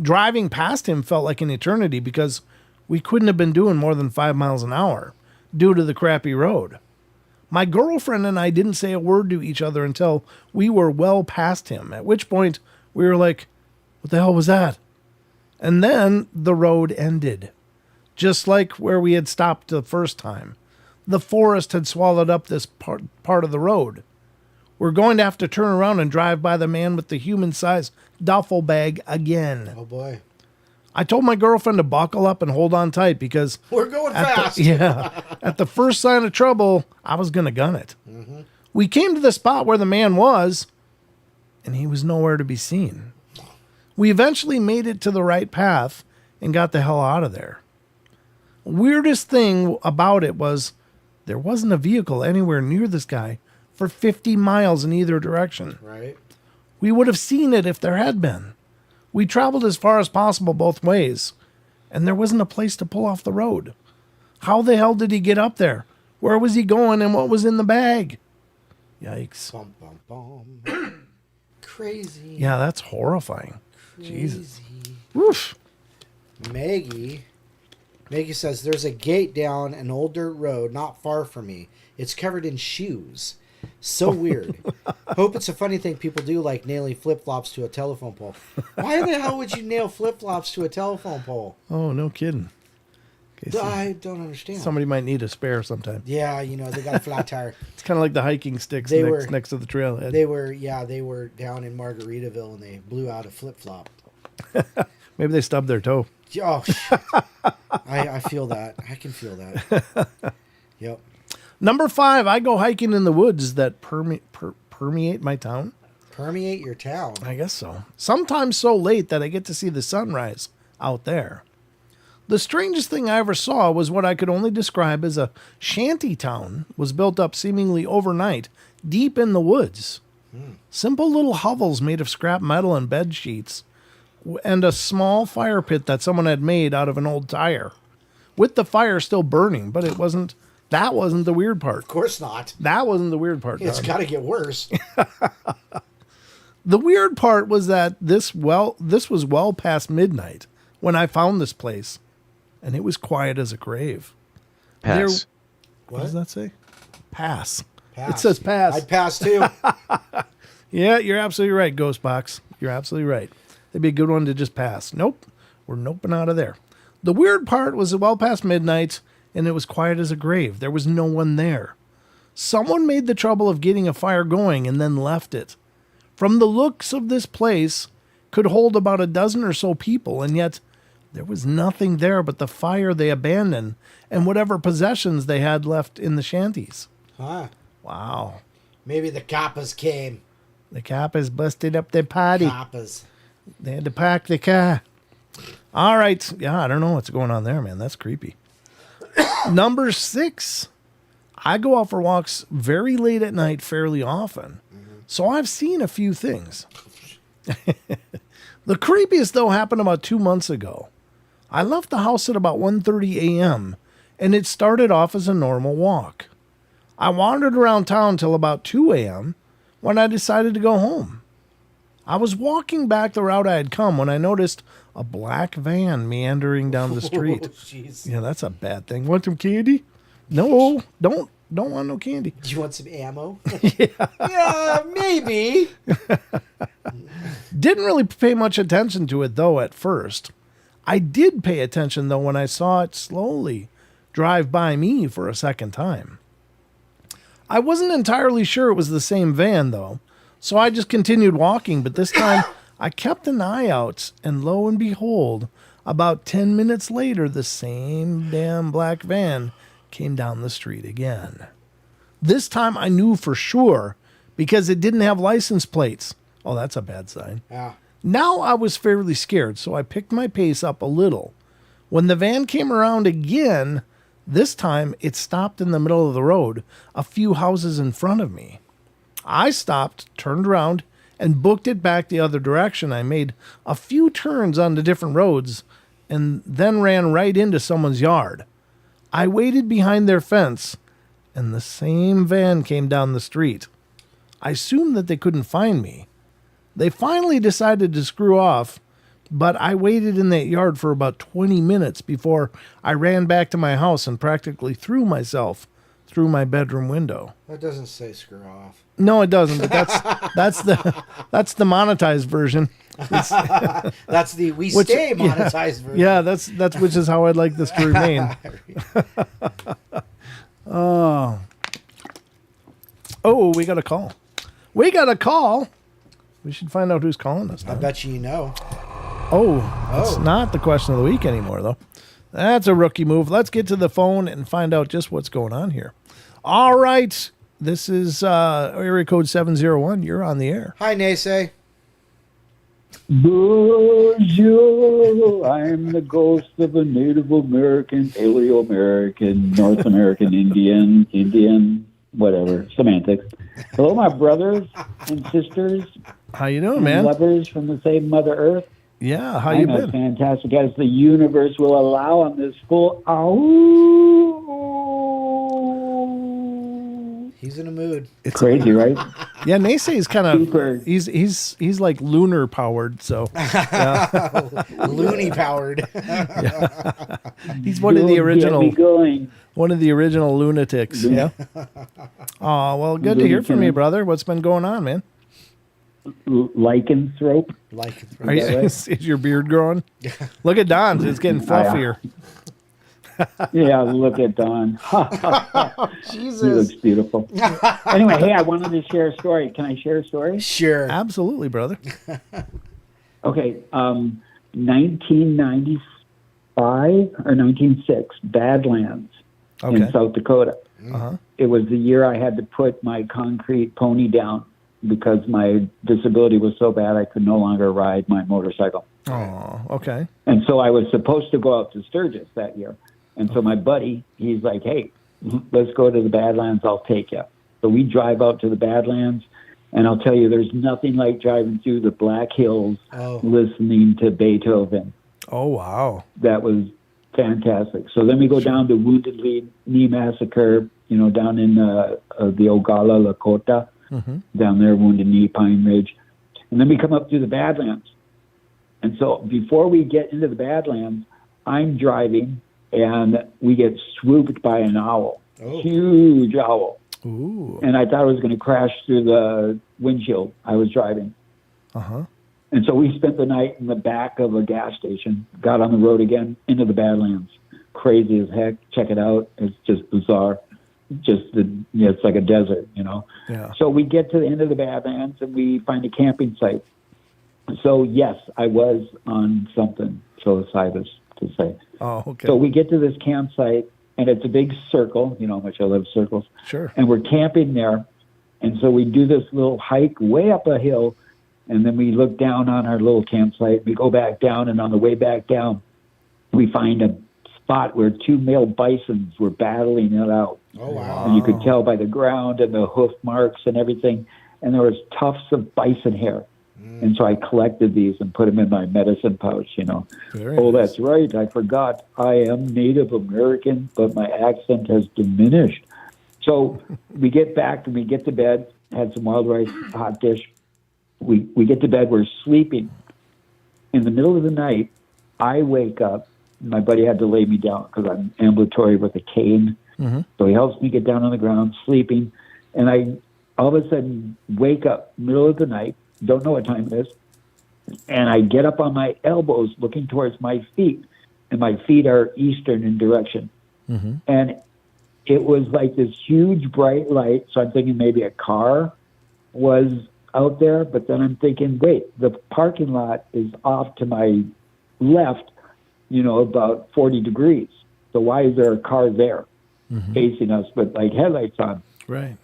Driving past him felt like an eternity because we couldn't have been doing more than 5 miles an hour due to the crappy road. My girlfriend and I didn't say a word to each other until we were well past him, at which point we were like, "What the hell was that?" And then the road ended. Just like where we had stopped the first time. The forest had swallowed up this part of the road. We're going to have to turn around and drive by the man with the human-sized duffel bag again. Oh, boy. I told my girlfriend to buckle up and hold on tight because We're going fast. at the first sign of trouble, I was going to gun it. Mm-hmm. We came to the spot where the man was, and he was nowhere to be seen. We eventually made it to the right path and got the hell out of there. Weirdest thing about it was there wasn't a vehicle anywhere near this guy for 50 miles in either direction. Right. We would have seen it if there had been. We traveled as far as possible both ways, and there wasn't a place to pull off the road. How the hell did he get up there? Where was he going, and what was in the bag? Yikes. Bum, bum, bum. Crazy. Yeah, that's horrifying. Crazy. Jesus. Woof. Maggie says, there's a gate down an old dirt road not far from me. It's covered in shoes. So weird. Hope it's a funny thing people do, like nailing flip-flops to a telephone pole. Why the hell would you nail flip-flops to a telephone pole? Oh, no kidding. I don't understand. Somebody might need a spare sometime. Yeah, they got a flat tire. It's kind of like the hiking sticks next to the trailhead. They were down in Margaritaville and they blew out a flip-flop. Maybe they stubbed their toe. Oh, shit. I feel that. I can feel that. Yep. Number 5, I go hiking in the woods that permeate my town. Permeate your town? I guess so. Sometimes so late that I get to see the sunrise out there. The strangest thing I ever saw was what I could only describe as a shanty town was built up seemingly overnight, deep in the woods. Simple little hovels made of scrap metal and bed sheets, and a small fire pit that someone had made out of an old tire, with the fire still burning, but that wasn't the weird part. Of course not. That wasn't the weird part. It's got to get worse. The weird part was that this was well past midnight when I found this place, and it was quiet as a grave. Pass. What Does that say? Pass. Pass. It says pass. I'd pass too. Yeah, you're absolutely right, Ghostbox. You're absolutely right. It'd be a good one to just pass. Nope. We're noping out of there. The weird part was well past midnight, and it was quiet as a grave. There was no one there. Someone made the trouble of getting a fire going and then left it. From the looks of this place, could hold about a dozen or so people, and yet there was nothing there but the fire they abandoned and whatever possessions they had left in the shanties. Huh. Wow. Maybe the coppers came. The coppers busted up their party. Coppers. They had to park the car. All right. Yeah, I don't know what's going on there, man. That's creepy. Number 6. I go out for walks very late at night fairly often. So I've seen a few things. The creepiest, though, happened about 2 months ago. I left the house at about 1:30 a.m., and it started off as a normal walk. I wandered around town till about 2 a.m. when I decided to go home. I was walking back the route I had come when I noticed a black van meandering down the street. Oh, jeez. Yeah, that's a bad thing. Want some candy? No, don't want no candy. Do you want some ammo? Yeah, maybe. Didn't really pay much attention to it, though, at first. I did pay attention, though, when I saw it slowly drive by me for a second time. I wasn't entirely sure it was the same van, though, so I just continued walking, but this time I kept an eye out, and lo and behold, about 10 minutes later, the same damn black van came down the street again. This time I knew for sure because it didn't have license plates. Oh, that's a bad sign. Yeah. Now I was fairly scared, so I picked my pace up a little. When the van came around again, this time it stopped in the middle of the road, a few houses in front of me. I stopped, turned around, and booked it back the other direction. I made a few turns on the different roads and then ran right into someone's yard. I waited behind their fence, and the same van came down the street. I assumed that they couldn't find me. They finally decided to screw off, but I waited in that yard for about 20 minutes before I ran back to my house and practically threw myself through my bedroom window. That doesn't say screw off. No, it doesn't, but that's the monetized version. That's the stay monetized version. Yeah, that's which is how I'd like this to remain. Oh, we got a call. We should find out who's calling us now. I bet you know. It's not the question of the week anymore, though. That's a rookie move. Let's get to the phone and find out just what's going on here. All right. This is area code 701. You're on the air. Hi, Naysay. Bonjour, I'm the ghost of a Native American, Paleo-American, North American Indian, whatever, semantics. Hello, my brothers and sisters. How you doing, and man? Lovers from the same Mother Earth. Yeah, how you I'm as been? fantastic as the universe will allow on this full hour. He's in a mood. It's crazy, right? Yeah, Naysay is kind of Super. he's like lunar powered, so Loony powered. he's one of the Don't original get me going. lunatics. Yeah. Oh, well, good to hear from you, brother. What's been going on, man? Lycanthrope. Like, Are you, is your beard growing? Look at Don's; it's getting fluffier. Yeah, look at Don. Jesus. He looks beautiful. Anyway, hey, I wanted to share a story. Can I share a story? Sure. Absolutely, brother. Okay, 1995 or 1906, Badlands Okay. in South Dakota. Uh-huh. It was the year I had to put my concrete pony down because my disability was so bad I could no longer ride my motorcycle. Oh, okay. And so I was supposed to go out to Sturgis that year. And so my buddy, he's like, hey, let's go to the Badlands. I'll take you. So we drive out to the Badlands. And I'll tell you, there's nothing like driving through the Black Hills listening to Beethoven. Oh, wow. That was fantastic. So then we go down to Wounded Knee Massacre, down in the Ogala, Lakota, down there, Wounded Knee, Pine Ridge. And then we come up through the Badlands. And so before we get into the Badlands, I'm driving, and we get swooped by an owl, huge owl. Ooh. And I thought I was going to crash through the windshield. I was driving. Uh-huh. And so we spent the night in the back of a gas station, got on the road again into the Badlands. Crazy as heck. Check it out. It's just bizarre. It's like a desert, Yeah. So we get to the end of the Badlands, and we find a camping site. So, yes, I was on something, psilocybus, to say. Oh, okay. So we get to this campsite, and it's a big circle. You know how much I love circles. Sure. And we're camping there. And so we do this little hike way up a hill, and then we look down on our little campsite. We go back down, and on the way back down, we find a spot where two male bisons were battling it out. Oh, wow. And you could tell by the ground and the hoof marks and everything. And there was tufts of bison hair. And so I collected these and put them in my medicine pouch, Very Oh, nice. that's right. I forgot. I am Native American, but my accent has diminished. So we get back and we get to bed, had some wild rice, hot dish. We get to bed, we're sleeping. In the middle of the night, I wake up. My buddy had to lay me down because I'm ambulatory with a cane. So he helps me get down on the ground, sleeping. And I all of a sudden wake up, middle of the night, don't know what time it is. And I get up on my elbows looking towards my feet. And my feet are eastern in direction. And it was like this huge bright light. So I'm thinking maybe a car was out there. But then I'm thinking, wait, the parking lot is off to my left, about 40 degrees. So why is there a car there facing us, but like headlights on? Right.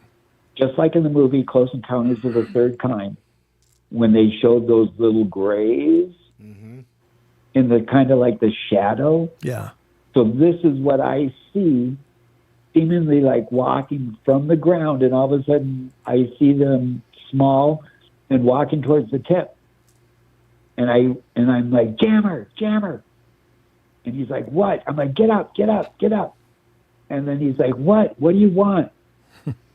Just like in the movie Close Encounters of the Third Kind, when they showed those little grays in the kind of like the shadow. Yeah. So this is what I see, seemingly like walking from the ground, and all of a sudden I see them small and walking towards the tent. And I'm like, Jammer. And he's like, what? I'm like, get up. And then he's like, what? What do you want?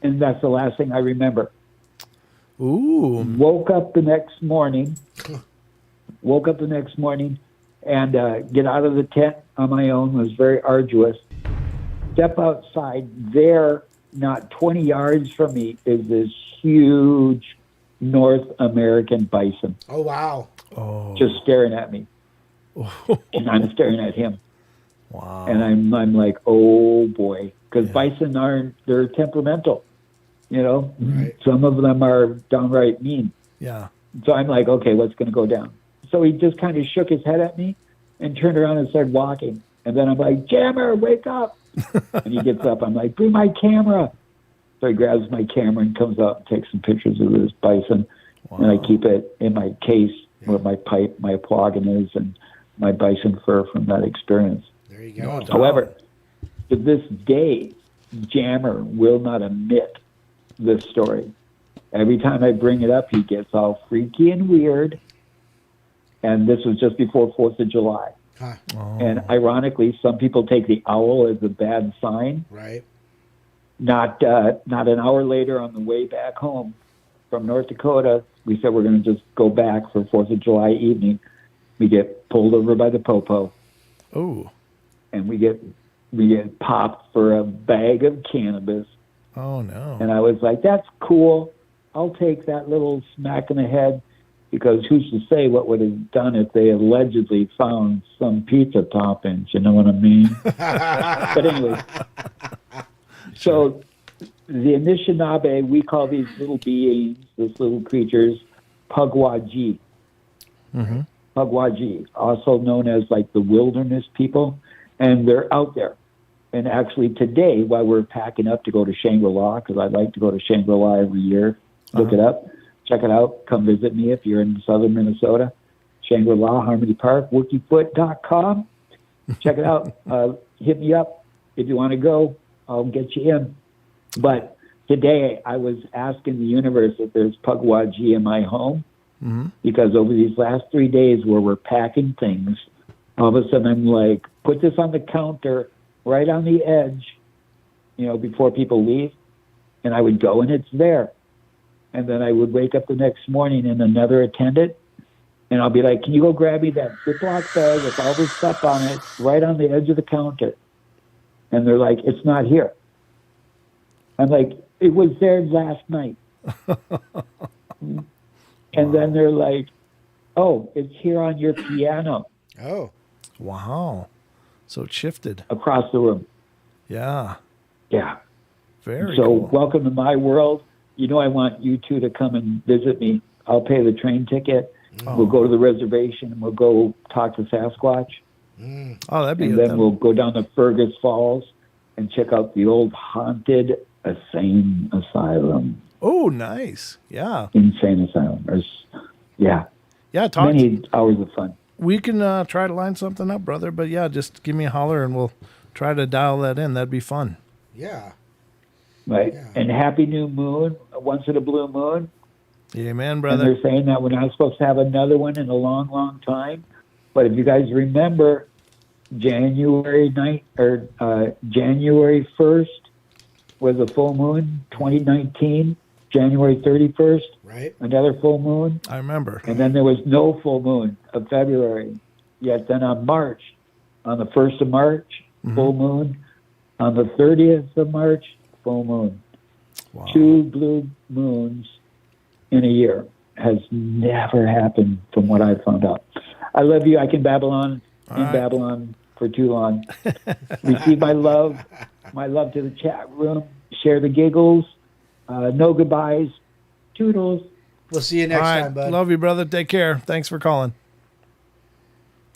And that's the last thing I remember. Ooh. Woke up the next morning and get out of the tent on my own was very arduous. Step outside. There, not 20 yards from me, is this huge North American bison. Oh, wow. Oh. Just staring at me. And I'm staring at him. Wow. And I'm like, oh boy, because bison they're temperamental, Right. Some of them are downright mean. Yeah. So I'm like, okay, what's going to go down? So he just kind of shook his head at me and turned around and started walking. And then I'm like, Jammer, wake up. And he gets up. I'm like, bring my camera. So he grabs my camera and comes out and takes some pictures of this bison. Wow. And I keep it in my case where my pipe, my plug-in is, and my bison fur from that experience. There you go. However, to this day, Jammer will not admit this story. Every time I bring it up, he gets all freaky and weird. And this was just before 4th of July. Huh. Oh. And ironically, some people take the owl as a bad sign. Right. Not an hour later on the way back home from North Dakota, we said we're going to just go back for 4th of July evening. We get pulled over by the popo. Oh. And we get popped for a bag of cannabis. Oh, no. And I was like, that's cool. I'll take that little smack in the head, because who's to say what would have done if they allegedly found some pizza toppings, you know what I mean? But anyway, so the Anishinaabe, we call these little beings, these little creatures, Pugwaji. Mm-hmm. Pugwaji, also known as like the wilderness people, and they're out there. And actually today, while we're packing up to go to Shangri-La, because I like to go to Shangri-La every year, look it up, check it out, come visit me if you're in southern Minnesota, Shangri-La, Harmony Park, wookiefoot.com. Check it out. Hit me up if you want to go. I'll get you in. But today I was asking the universe if there's Pugwaji in my home, because over these last 3 days where we're packing things, all of a sudden I'm like, put this on the counter right on the edge, before people leave. And I would go and it's there. And then I would wake up the next morning and another attendant, and I'll be like, can you go grab me that Ziploc bag with all this stuff on it right on the edge of the counter? And they're like, it's not here. I'm like, it was there last night. And then they're like, oh, it's here on your piano. Oh. Wow. So it shifted. Across the room. Yeah. Yeah. Very so cool. Welcome to my world. I want you two to come and visit me. I'll pay the train ticket. Oh. We'll go to the reservation and we'll go talk to Sasquatch. Oh, that'd be and good. Then we'll go down to Fergus Falls and check out the old haunted insane asylum. Oh, nice. Yeah. Insane asylum. Yeah, many hours of fun. We can try to line something up, brother. But yeah, just give me a holler and we'll try to dial that in. That'd be fun. Yeah. Right. Yeah. And happy new moon, once in a blue moon. Amen, brother. And they're saying that we're not supposed to have another one in a long, long time. But if you guys remember, January 1st was a full moon, 2019, January 31st, right? Another full moon. I remember. And then there was no full moon of February. Yet then on the 1st of March, full moon. On the 30th of March, full moon. Wow. 2 blue moons in a year has never happened from what I've found out. I love you. I can babble on Babylon for too long. Receive my love to the chat room. Share the giggles. No goodbyes. Toodles. We'll see you next time, bud. Love you, brother. Take care. Thanks for calling.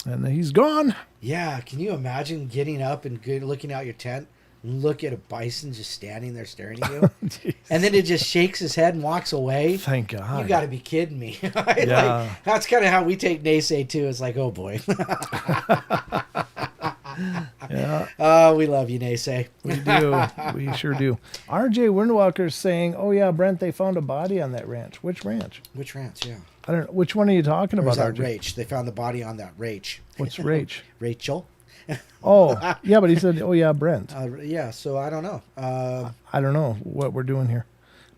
And he's gone. Yeah. Can you imagine getting up and looking out your tent and look at a bison just standing there staring at you? And then it just shakes his head and walks away. Thank God. You got to be kidding me. Yeah. That's kind of how we take Naysay too. It's like, oh boy. Yeah. Oh, we love you, Naysay. We do. We sure do. RJ Windwalker's saying, oh, yeah, Brent, they found a body on that ranch. Which ranch? Which ranch, yeah. I don't know. Which one are you talking about, that RJ? Rach. They found the body on that Rach. What's Rach? Rachel. Oh, yeah, but he said, oh, yeah, Brent. Yeah, so I don't know. I don't know what we're doing here.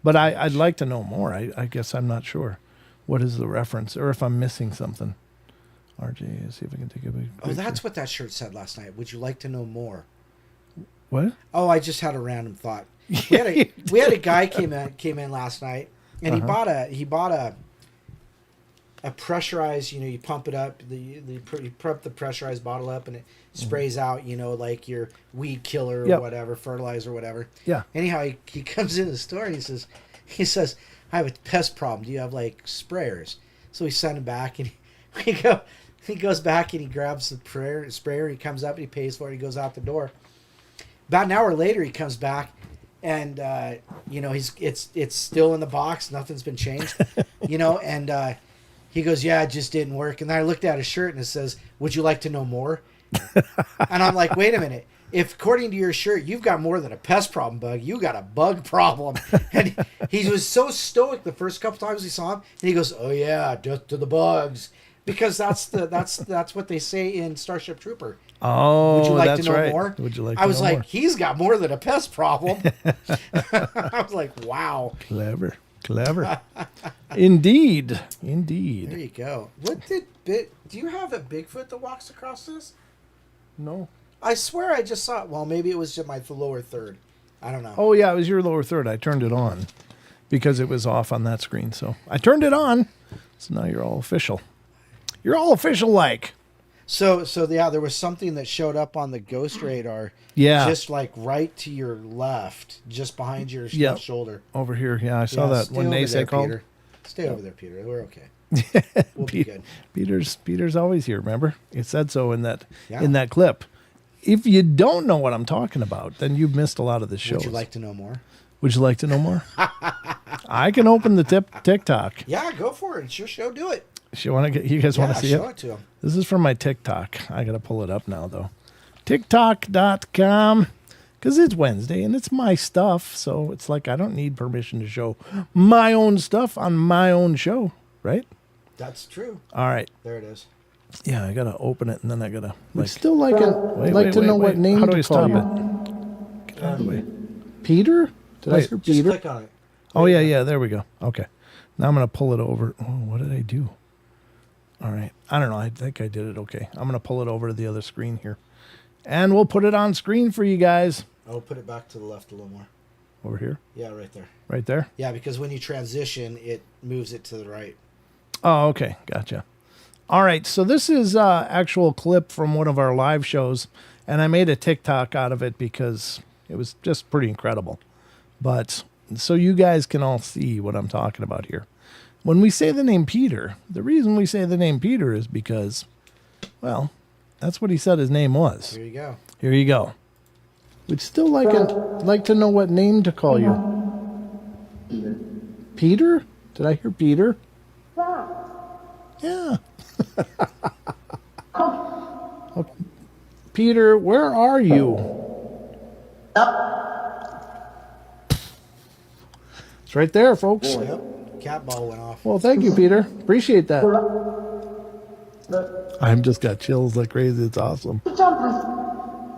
But I'd like to know more. I guess I'm not sure. What is the reference? Or if I'm missing something. RJ, see if I can take a big picture. Oh, that's what that shirt said last night. Would you like to know more? What? Oh, I just had a random thought. We had a guy came in last night, and he bought a pressurized. You pump it up. You prep the pressurized bottle up, and it sprays out. Like your weed killer or whatever, fertilizer or whatever. Yeah. Anyhow, he comes in the store and he says, I have a pest problem. Do you have like sprayers? So we send him back, and he goes back and he grabs the sprayer. He comes up and he pays for it. He goes out the door. About an hour later, he comes back and it's still in the box. Nothing's been changed, and he goes, yeah, it just didn't work. And then I looked at his shirt and it says, would you like to know more? And I'm like, wait a minute. If according to your shirt, you've got more than a pest problem, Bug, you got a bug problem. And he was so stoic the first couple times we saw him, and he goes, oh yeah, death to the bugs. Because that's what they say in Starship Trooper. Oh, would you like that's to know right. more? Would you like? I was to know like, more? he's got more than a pest problem. I was like, wow. Clever. Indeed. There you go. Do you have a Bigfoot that walks across this? No. I swear I just saw it. Well, maybe it was just my lower third. I don't know. Oh yeah, it was your lower third. I turned it on because it was off on that screen. So I turned it on. So now you're all official. You're all official like. So yeah, there was something that showed up on the ghost radar. Yeah. Just like right to your left, just behind your left shoulder. Over here. Yeah, I saw that when Nase called. Peter. Stay over there, Peter. We're okay. We'll be good. Peter's always here, remember? It said so in that clip. If you don't know what I'm talking about, then you've missed a lot of the show. Would you like to know more? Would you like to know more? I can open the TikTok. Yeah, go for it. It's your show. Do it. You guys want to see show it? it to him. This is from my TikTok. I got to pull it up now, though. TikTok.com. Because it's Wednesday and it's my stuff. So it's like I don't need permission to show my own stuff on my own show, right? That's true. All right. There it is. Yeah, I got to open it and then I got to We'd still like to know what name How do to I call stop you. it? Get out of the way. Peter? Did I hear Just Peter? Click on it. Oh, yeah, there we go. Okay. Now I'm going to pull it over. Oh, what did I do? All right. I don't know. I think I did it okay. I'm going to pull it over to the other screen here. And we'll put it on screen for you guys. I'll put it back to the left a little more. Over here? Yeah, right there. Right there? Yeah, because when you transition, it moves it to the right. Oh, okay. Gotcha. All right. So this is actual clip from one of our live shows. And I made a TikTok out of it because it was just pretty incredible. But so you guys can all see what I'm talking about here. When we say the name Peter, the reason we say the name Peter is because, well, that's what he said his name was. Here you go. Here you go. We'd still like to know what name to call you. Peter? Did I hear Peter? Yeah. Okay. Peter, where are you? It's right there, folks. Yep. Cat ball went off. Well, thank you, Peter. Appreciate that. I've just got chills like crazy. It's awesome.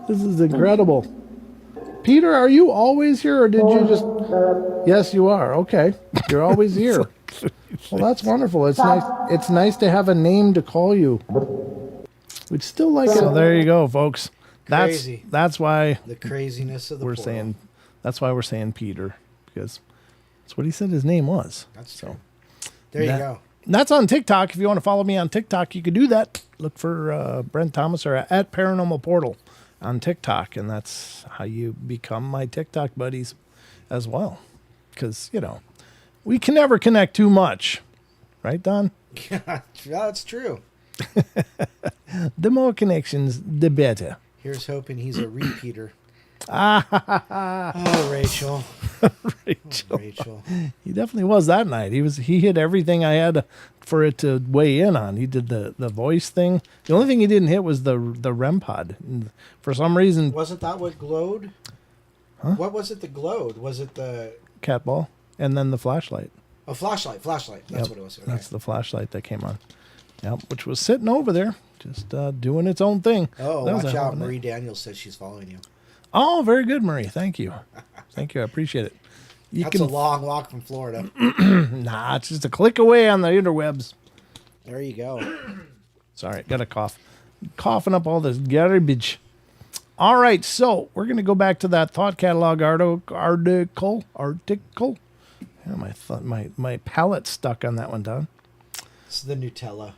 This is incredible. Peter, are you always here, or did you just... Yes, you are. Okay. You're always here. Well, that's wonderful. It's nice. It's nice to have a name to call you. We'd still like So there you go, folks. Crazy. That's why The craziness of the we're portal. saying that's why we're saying Peter, because that's what he said his name was. That's so. true. There you That- go. That's on TikTok. If you want to follow me on TikTok, you can do that. Look for Brent Thomas or at Paranormal Portal on TikTok, and that's how you become my TikTok buddies as well. Because, we can never connect too much. Right, Don? Yeah, that's true. The more connections, the better. Here's hoping he's a repeater. Oh, Rachel. Rachel. Oh, Rachel. He definitely was that night. He hit everything I had for it to weigh in on. He did the voice thing. The only thing he didn't hit was the REM pod. And for some reason, Wasn't that what glowed? Huh? What was it that glowed? Was it the... cat ball, and then the flashlight. Oh, flashlight. Flashlight. That's Yep, what it was. Okay. That's the flashlight that came on. Yep, which was sitting over there, just doing its own thing. Oh, That was watch a hell out. of a night. Marie Daniels says she's following you. Oh, very good, Marie. Thank you. Thank you. I appreciate it. You That's a long walk from Florida. Nah, it's just a click away on the interwebs. There you go. Sorry, got a cough. Coughing up all this garbage. All right, so we're going to go back to that thought catalog article. Yeah, my palate's stuck on that one, Don. It's the Nutella.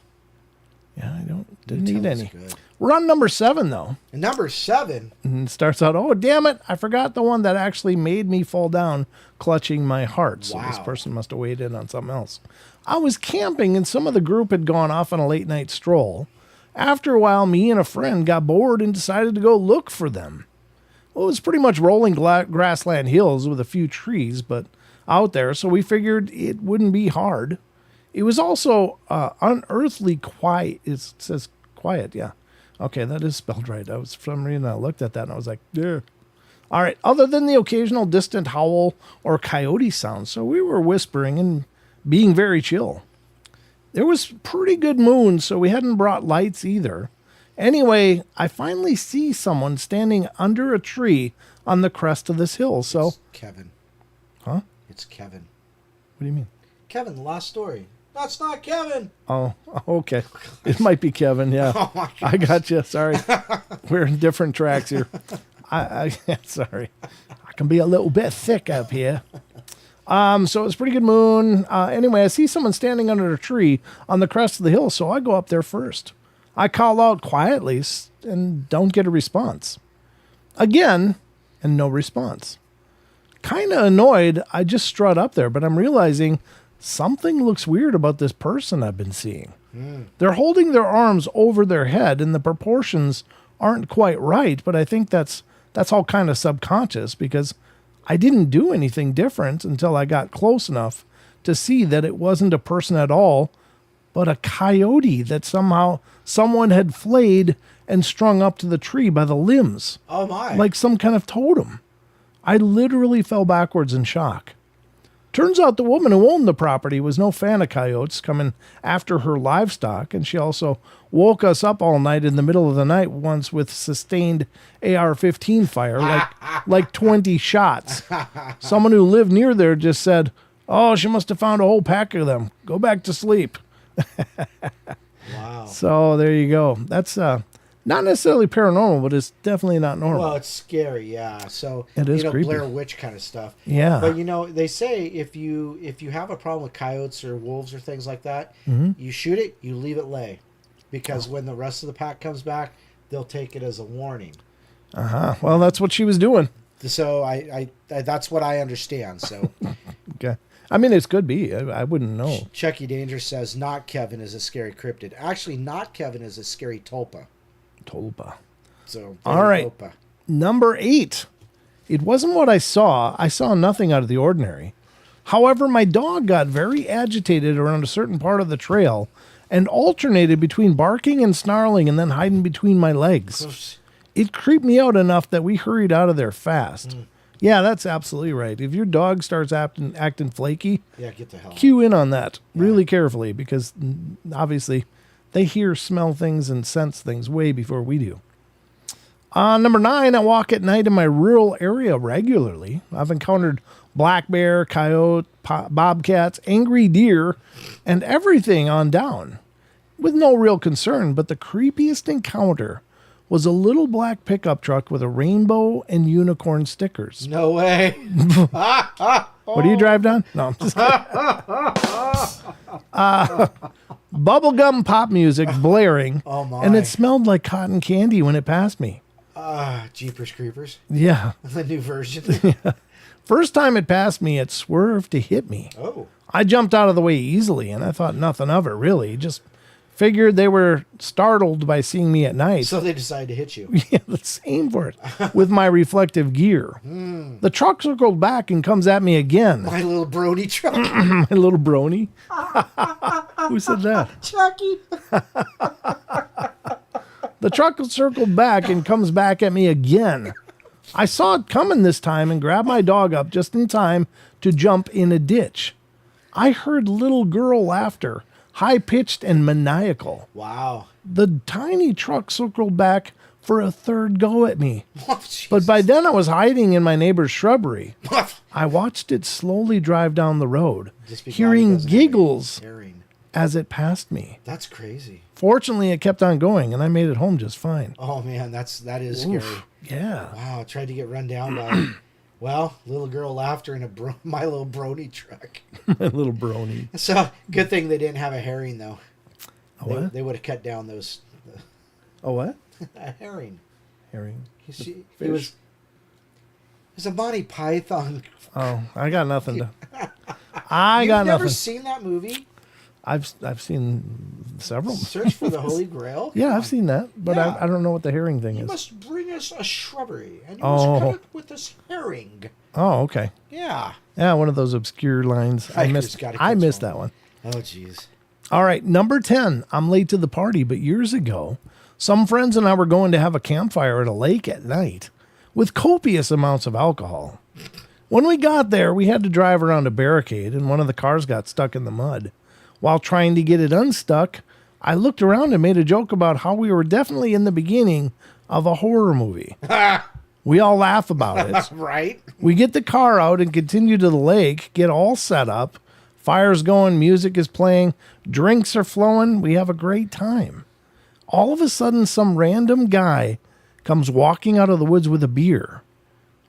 Yeah, didn't need Nutella's any. good. We're on number 7, though. And number 7. And it starts out, oh, damn it, I forgot the one that actually made me fall down clutching my heart. So this Wow. person must have weighed in on something else. I was camping and some of the group had gone off on a late night stroll. After a while, me and a friend got bored and decided to go look for them. Well, it was pretty much rolling grassland hills with a few trees, but out there, so we figured it wouldn't be hard. It was also unearthly quiet. It says quiet, yeah. Okay, that is spelled right. For some reason I looked at that and I was like, yeah. All right, other than the occasional distant howl or coyote sound, so we were whispering and being very chill. There was pretty good moon, so we hadn't brought lights either. Anyway, I finally see someone standing under a tree on the crest of this hill, so... It's Kevin. Huh? It's Kevin. What do you mean? Kevin, the last story. That's not Kevin. Oh, okay. It might be Kevin, yeah. Oh, my gosh. I got you. Sorry. We're in different tracks here. Sorry. I can be a little bit thick up here. So it's pretty good moon. Anyway, I see someone standing under a tree on the crest of the hill, so I go up there first. I call out quietly and don't get a response. Again, and no response. Kind of annoyed, I just strut up there, but I'm realizing something looks weird about this person I've been seeing. They're holding their arms over their head, and the proportions aren't quite right, but I think that's all kind of subconscious because I didn't do anything different until I got close enough to see that it wasn't a person at all, but a coyote that somehow someone had flayed and strung up to the tree by the limbs. Oh, my. Like some kind of totem. I literally fell backwards in shock. Turns out the woman who owned the property was no fan of coyotes coming after her livestock, and she also woke us up all night in the middle of the night once with sustained AR-15 fire, like 20 shots. Someone who lived near there just said, "Oh, she must have found a whole pack of them. Go back to sleep." Wow. So there you go. That's not necessarily paranormal, but it's definitely not normal. Well, it's scary, yeah. So It is creepy. Blair Witch kind of stuff. Yeah. But they say if you have a problem with coyotes or wolves or things like that, you shoot it, you leave it lay, because when the rest of the pack comes back, they'll take it as a warning. Well, that's what she was doing. So I that's what I understand. So Okay. I mean, it could be. I wouldn't know. Chucky Danger says not Kevin is a scary cryptid. Actually, not Kevin is a scary tulpa. Tulpa. So All right. Tulpa. Number 8. It wasn't what I saw. I saw nothing out of the ordinary. However, my dog got very agitated around a certain part of the trail and alternated between barking and snarling and then hiding between my legs. It creeped me out enough that we hurried out of there fast. Yeah, that's absolutely right. If your dog starts acting flaky, Yeah, get the hell out. cue in on that really carefully because obviously they hear, smell things, and sense things way before we do. Number 9, I walk at night in my rural area regularly. I've encountered black bear, coyote, bobcats, angry deer, and everything on down with no real concern, but the creepiest encounter was a little black pickup truck with a rainbow and unicorn stickers. No way. What do you drive down? No, I'm just kidding. Bubblegum pop music blaring, Oh, my. and it smelled like cotton candy when it passed me. Jeepers Creepers. Yeah. The new version. First time it passed me, it swerved to hit me. Oh. I jumped out of the way easily, and I thought nothing of it, really. Just figured they were startled by seeing me at night. So they decided to hit you. Yeah, let's aim for it with my reflective gear. The truck circled back and comes at me again. My little brony truck. My little brony. Who said that? Chucky. The truck circled back and comes back at me again. I saw it coming this time and grabbed my dog up just in time to jump in a ditch. I heard little girl laughter, high-pitched and maniacal. Wow. The tiny truck circled back for a third go at me. Oh, But by then I was hiding in my neighbor's shrubbery. I watched it slowly drive down the road, Just be glad he hearing doesn't have giggles any herring. as it passed me. That's crazy. Fortunately, it kept on going, and I made it home just fine. Oh man, that is scary. Yeah. Wow, I tried to get run down by, well, little girl laughter in my little brony truck. My little brony. So good thing they didn't have a herring though. A what? They would have cut down those A what? a herring. Herring. It Fish. was a Monty Python. Oh, I got nothing to. You've got never nothing. seen that movie? I've seen several. Search for the Holy Grail. Yeah, I've seen that, but Yeah. I don't know what the herring thing You is. must bring a was a shrubbery, and you Oh. was covered with this herring. Oh, okay. Yeah. Yeah, one of those obscure lines. I Hiker's missed. gotta I catch missed one. that one. Oh, jeez. All right, number 10. I'm late to the party, but years ago, some friends and I were going to have a campfire at a lake at night with copious amounts of alcohol. When we got there, we had to drive around a barricade, and one of the cars got stuck in the mud. While trying to get it unstuck, I looked around and made a joke about how we were definitely in the beginning of a horror movie. We all laugh about it. Right? We get the car out and continue to the lake, get all set up. Fire's going, music is playing, drinks are flowing. We have a great time. All of a sudden, some random guy comes walking out of the woods with a beer.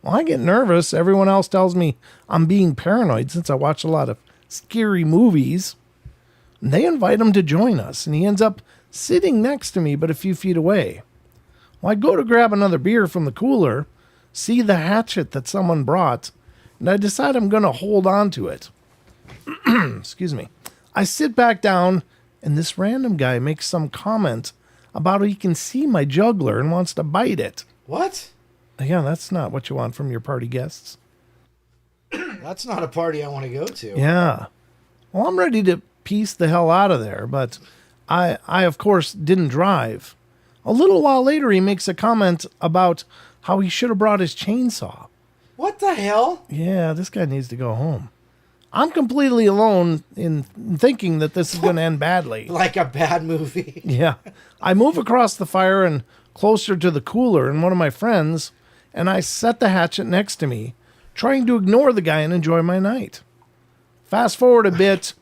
Well, I get nervous. Everyone else tells me I'm being paranoid since I watch a lot of scary movies. And they invite him to join us, and he ends up sitting next to me but a few feet away. Well, I go to grab another beer from the cooler, see the hatchet that someone brought, and I decide I'm going to hold on to it. Excuse me. I sit back down, and this random guy makes some comment about how he can see my jugular and wants to bite it. What? Yeah, that's not what you want from your party guests. That's not a party I want to go to. Yeah. Well, I'm ready to piece the hell out of there, but I of course, didn't drive. A little while later, he makes a comment about how he should have brought his chainsaw. What the hell? Yeah, this guy needs to go home. I'm completely alone in thinking that this is going to end badly. Like a bad movie. Yeah. I move across the fire and closer to the cooler and one of my friends, and I set the hatchet next to me, trying to ignore the guy and enjoy my night. Fast forward a bit,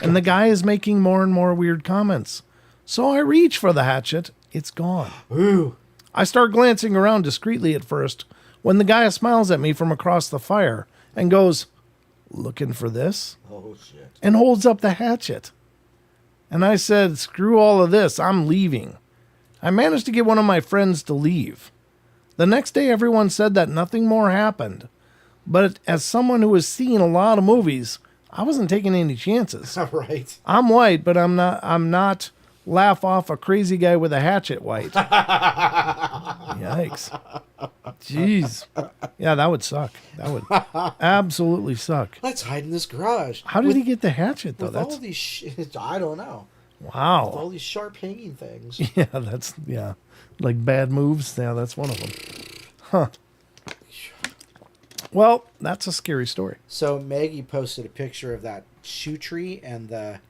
and the guy is making more and more weird comments. So I reach for the hatchet. It's gone. Ooh. I start glancing around discreetly at first when the guy smiles at me from across the fire and goes, "Looking for this?" Oh, shit. and holds up the hatchet. And I said, "Screw all of this. I'm leaving." I managed to get one of my friends to leave. The next day, everyone said that nothing more happened. But as someone who has seen a lot of movies, I wasn't taking any chances. Right. I'm white, but I'm not laugh off a crazy guy with a hatchet white. Yikes. Jeez. Yeah, that would suck. That would absolutely suck. Let's hide in this garage. How did he get the hatchet, though? With all these I don't know. With Wow. all these sharp hanging things. Yeah. Like bad moves. Yeah, that's one of them. Huh. Well, that's a scary story. So Maggie posted a picture of that shoe tree and the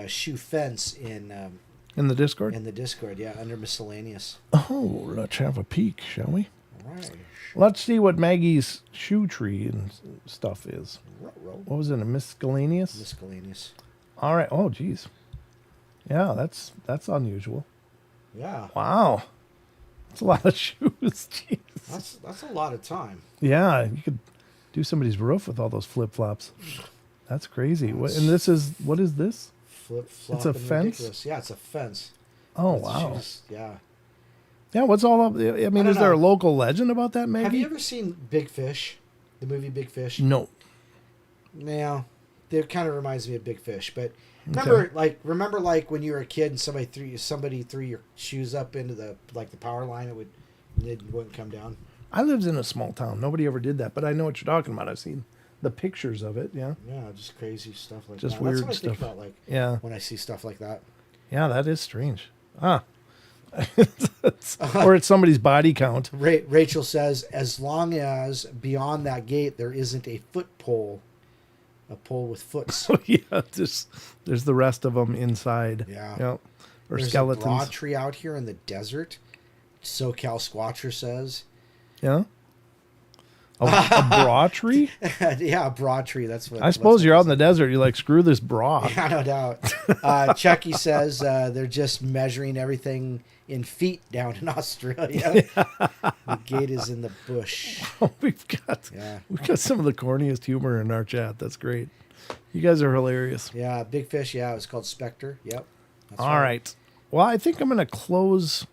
shoe fence in In the Discord? the Discord. Yeah, under miscellaneous. Oh, let's have a peek, shall we? All right. Let's see what Maggie's shoe tree and stuff is. Ruh-roh. What was it, a miscellaneous? Miscellaneous. All right. Oh, geez. Yeah, that's unusual. Yeah. Wow. That's a lot of shoes. Jeez. That's a lot of time. Yeah, you could do somebody's roof with all those flip-flops. That's crazy. What is this? Flip flop. It's a and fence? ridiculous. Yeah, it's a fence. Oh, It's wow. just- yeah. Yeah, what's all up? I mean, don't is there a know. local legend about that, Maggie? Have you ever seen Big Fish? The movie Big Fish? No. Yeah. It kind of reminds me of Big Fish, but remember like when you were a kid and somebody threw your shoes up into the power line, it wouldn't come down. I lived in a small town. Nobody ever did that, but I know what you're talking about. I've seen the pictures of it. Yeah. Yeah, just crazy stuff like Just that. weird That's what I think stuff. about Yeah. when I see stuff like that. Yeah, that is strange. Ah. Or it's somebody's body count. Rachel says, as long as beyond that gate there isn't a foot pole, a pole with foots. Yeah, there's the rest of them inside. Yeah. Or There's skeletons. a broad tree out here in the desert. SoCal Squatcher says. Yeah. A bra tree? Yeah, a broad tree. That's what I suppose you're out in the desert. You're like, screw this bra. Yeah, no doubt. Chucky says they're just measuring everything in feet down in Australia. The gate is in the bush. we've got some of the corniest humor in our chat. That's great. You guys are hilarious. Yeah, Big Fish. Yeah, it's called Spectre. Yep. That's All right. Well, I think I'm going to close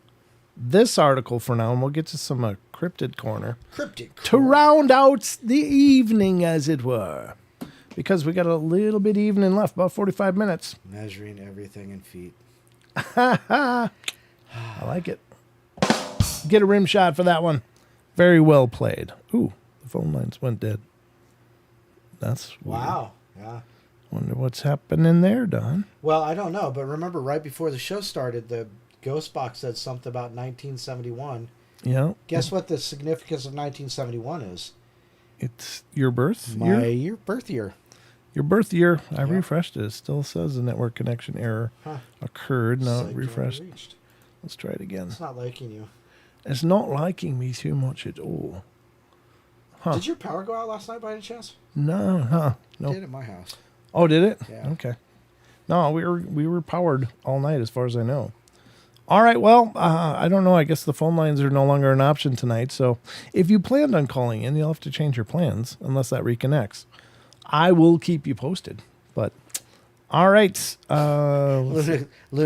this article for now, and we'll get to some Cryptid Corner Cryptic. to round out the evening, as it were. Because we got a little bit evening left, about 45 minutes. Measuring everything in feet. I like it. Get a rim shot for that one. Very well played. Ooh, the phone lines went dead. That's weird. Wow. Yeah. Wonder what's happening there, Don. Well, I don't know, but remember right before the show started, the Ghost Box said something about 1971. Yeah. Guess what the significance of 1971 is? It's your birth My year? birth year. Your birth year. I refreshed it. It still says the network connection error occurred. No, it Site refreshed. already reached. Let's try it again. It's not liking you. It's not liking me too much at all. Huh. Did your power go out last night by any chance? No, huh? It No. did at my house. Oh, did it? Yeah. Okay. No, we were powered all night as far as I know. All right, well, I don't know. I guess the phone lines are no longer an option tonight. So if you planned on calling in, you'll have to change your plans unless that reconnects. I will keep you posted. But all right. Luna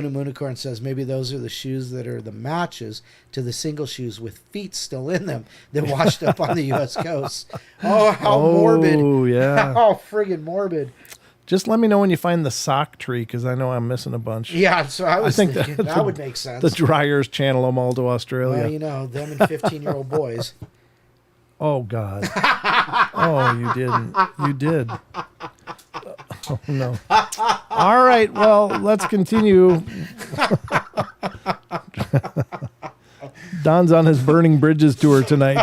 Moonicorn says maybe those are the shoes that are the matches to the single shoes with feet still in them that washed up on the U.S. coast. Oh, how morbid. Oh, yeah. How friggin' morbid. Just let me know when you find the sock tree because I know I'm missing a bunch. Yeah, so I was think thinking that would make sense. The dryers channel them all to Australia. Well, you know, them and 15-year-old boys. Oh, God. Oh, you didn't. You did. Oh, no. All right. Well, let's continue. Don's on his Burning Bridges tour tonight.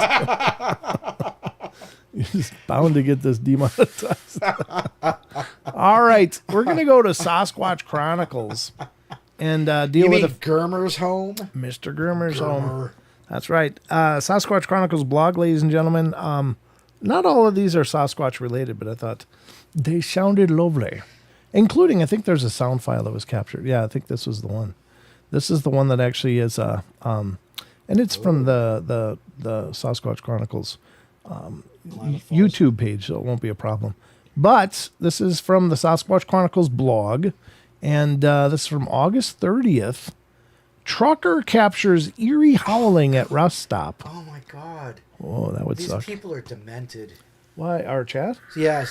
He's bound to get this demonetized. All right. We're going to go to Sasquatch Chronicles and deal You with mean Germer's home? Mr. Grimmer's home. Germer. That's right. Sasquatch Chronicles blog, ladies and gentlemen. Not all of these are Sasquatch related, but I thought they sounded lovely. Including, I think there's a sound file that was captured. Yeah, I think this was the one. This is the one that actually is, and it's from the Sasquatch Chronicles YouTube page, so it won't be a problem. But this is from the Sasquatch Chronicles blog, and this is from August 30th. Trucker captures eerie howling at rest stop. Oh, my God. Oh, that would These suck. people are demented. Why, our chat? Yes.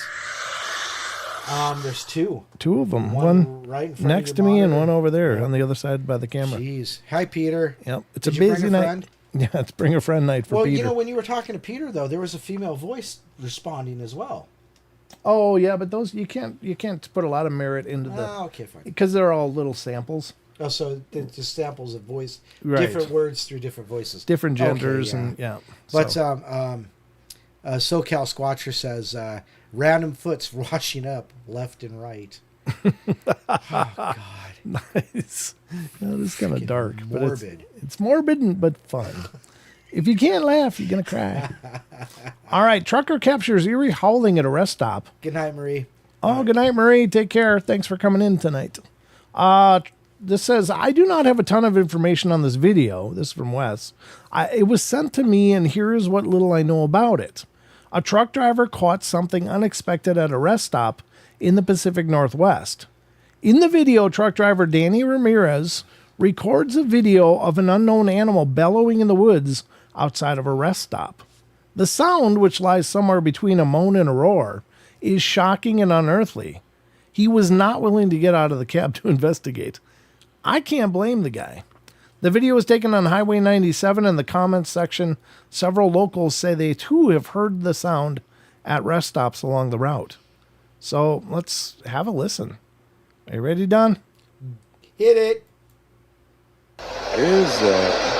There's two. Two of them. One right in front next of to your me and monitor. one over there on the other side by the camera. Jeez. Hi, Peter. Yep. It's Did a you bring busy a night. friend? Yeah, it's bring a friend night for Well, Peter. you know, when you were talking to Peter, though, there was a female voice responding as well. Oh yeah, but those you can't put a lot of merit into the Okay, fine. because they're all little samples, Oh, so just samples of voice, Right. different words through different voices. different genders, Okay, yeah. and yeah. But so. SoCal Squatcher says random foots washing up left and right. Oh God, Nice. No, this is kind of Freaking dark, morbid. but it's morbid but fun. If you can't laugh, you're gonna cry. All right, trucker captures eerie howling at a rest stop. Good night, Marie. Oh, good night, Marie. Take care. Thanks for coming in tonight. This says, I do not have a ton of information on this video. This is from Wes. It was sent to me, and here is what little I know about it. A truck driver caught something unexpected at a rest stop in the Pacific Northwest. In the video, truck driver Danny Ramirez records a video of an unknown animal bellowing in the woods outside of a rest stop. The sound, which lies somewhere between a moan and a roar, is shocking and unearthly. He was not willing to get out of the cab to investigate. I can't blame the guy. The video was taken on Highway 97. In the comments section, several locals say they too have heard the sound at rest stops along the route. So let's have a listen. Are you ready, Don? Hit it. Is that?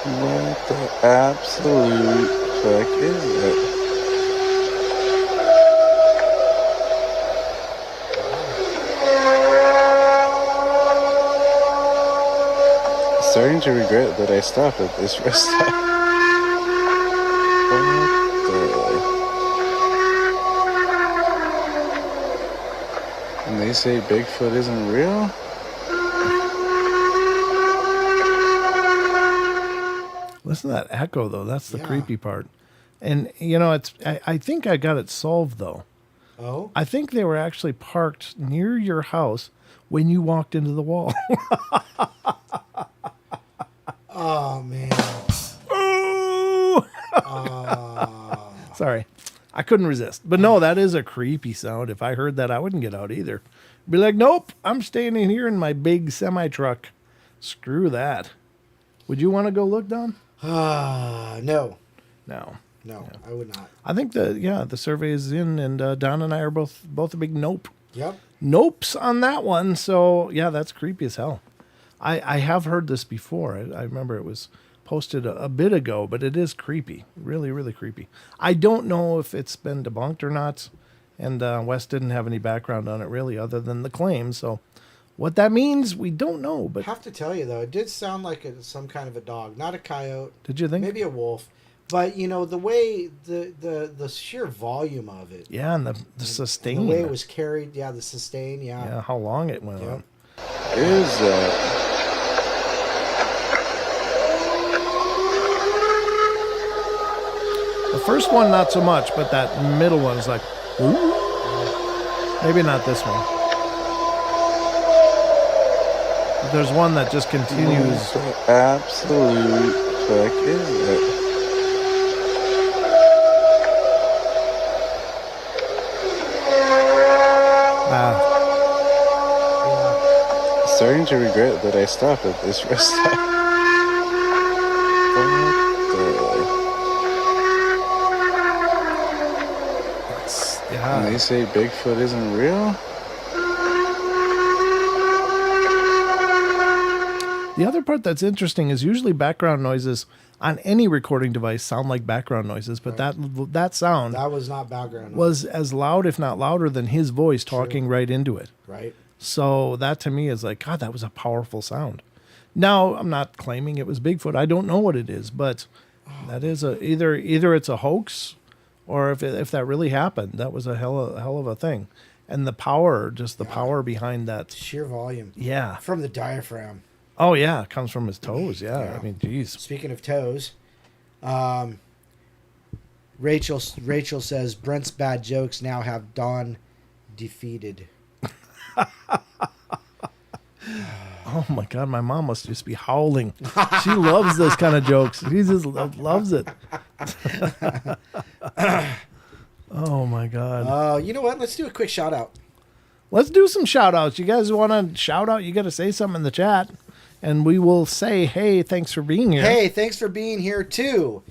What the absolute fuck is it? Starting to regret that I stopped at this rest stop. What the? And they say Bigfoot isn't real? Listen to that echo, though. That's the Yeah. creepy part. And, you know, I think I got it solved, though. Oh, I think they were actually parked near your house when you walked into the wall. oh man. Sorry. I couldn't resist. But no, that is a creepy sound. If I heard that, I wouldn't get out either. Be like, nope, I'm staying in here in my big semi-truck. Screw that. Would you want to go look, Don? No. No. No, I would not. I think the survey is in, and Don and I are both a big nope. Yep. Nopes on that one. So, yeah, that's creepy as hell. I have heard this before. I remember it was posted a bit ago, but it is creepy. Really, really creepy. I don't know if it's been debunked or not, and Wes didn't have any background on it, really, other than the claim. So what that means, we don't know. But I have to tell you, though, it did sound like some kind of a dog. Not a coyote. Did you think? Maybe a wolf. But, you know, the way, the sheer volume of it. Yeah, and the sustain. And the way it was carried, the sustain, Yeah, how long it went on. Is that? The first one, not so much, but that middle one is like, ooh. Maybe not this one. But there's one that just continues. Absolute fuck is it? Starting to regret that I stopped at this rest stop. And they say Bigfoot isn't real? The other part that's interesting is usually background noises on any recording device sound like background noises, but that sound That was not background noise. was as loud, if not louder, than his voice talking right into it. Right. So that to me is like, God, that was a powerful sound. Now, I'm not claiming it was Bigfoot. I don't know what it is, but that is either it's a hoax, or if that really happened, that was a hell of a thing. And the power, just the power behind that. Sheer volume. Yeah. From the diaphragm. Oh, yeah. It comes from his toes. Yeah. I mean, geez. Speaking of toes, Rachel says Brent's bad jokes now have Dawn defeated. Oh, my God. My mom must just be howling. She loves those kind of jokes. She just loves it. Oh, my God. You know what? Let's do a quick shout out. Let's do some shout outs. You guys want to shout out? You got to say something in the chat, and we will say, hey, thanks for being here. Hey, thanks for being here too.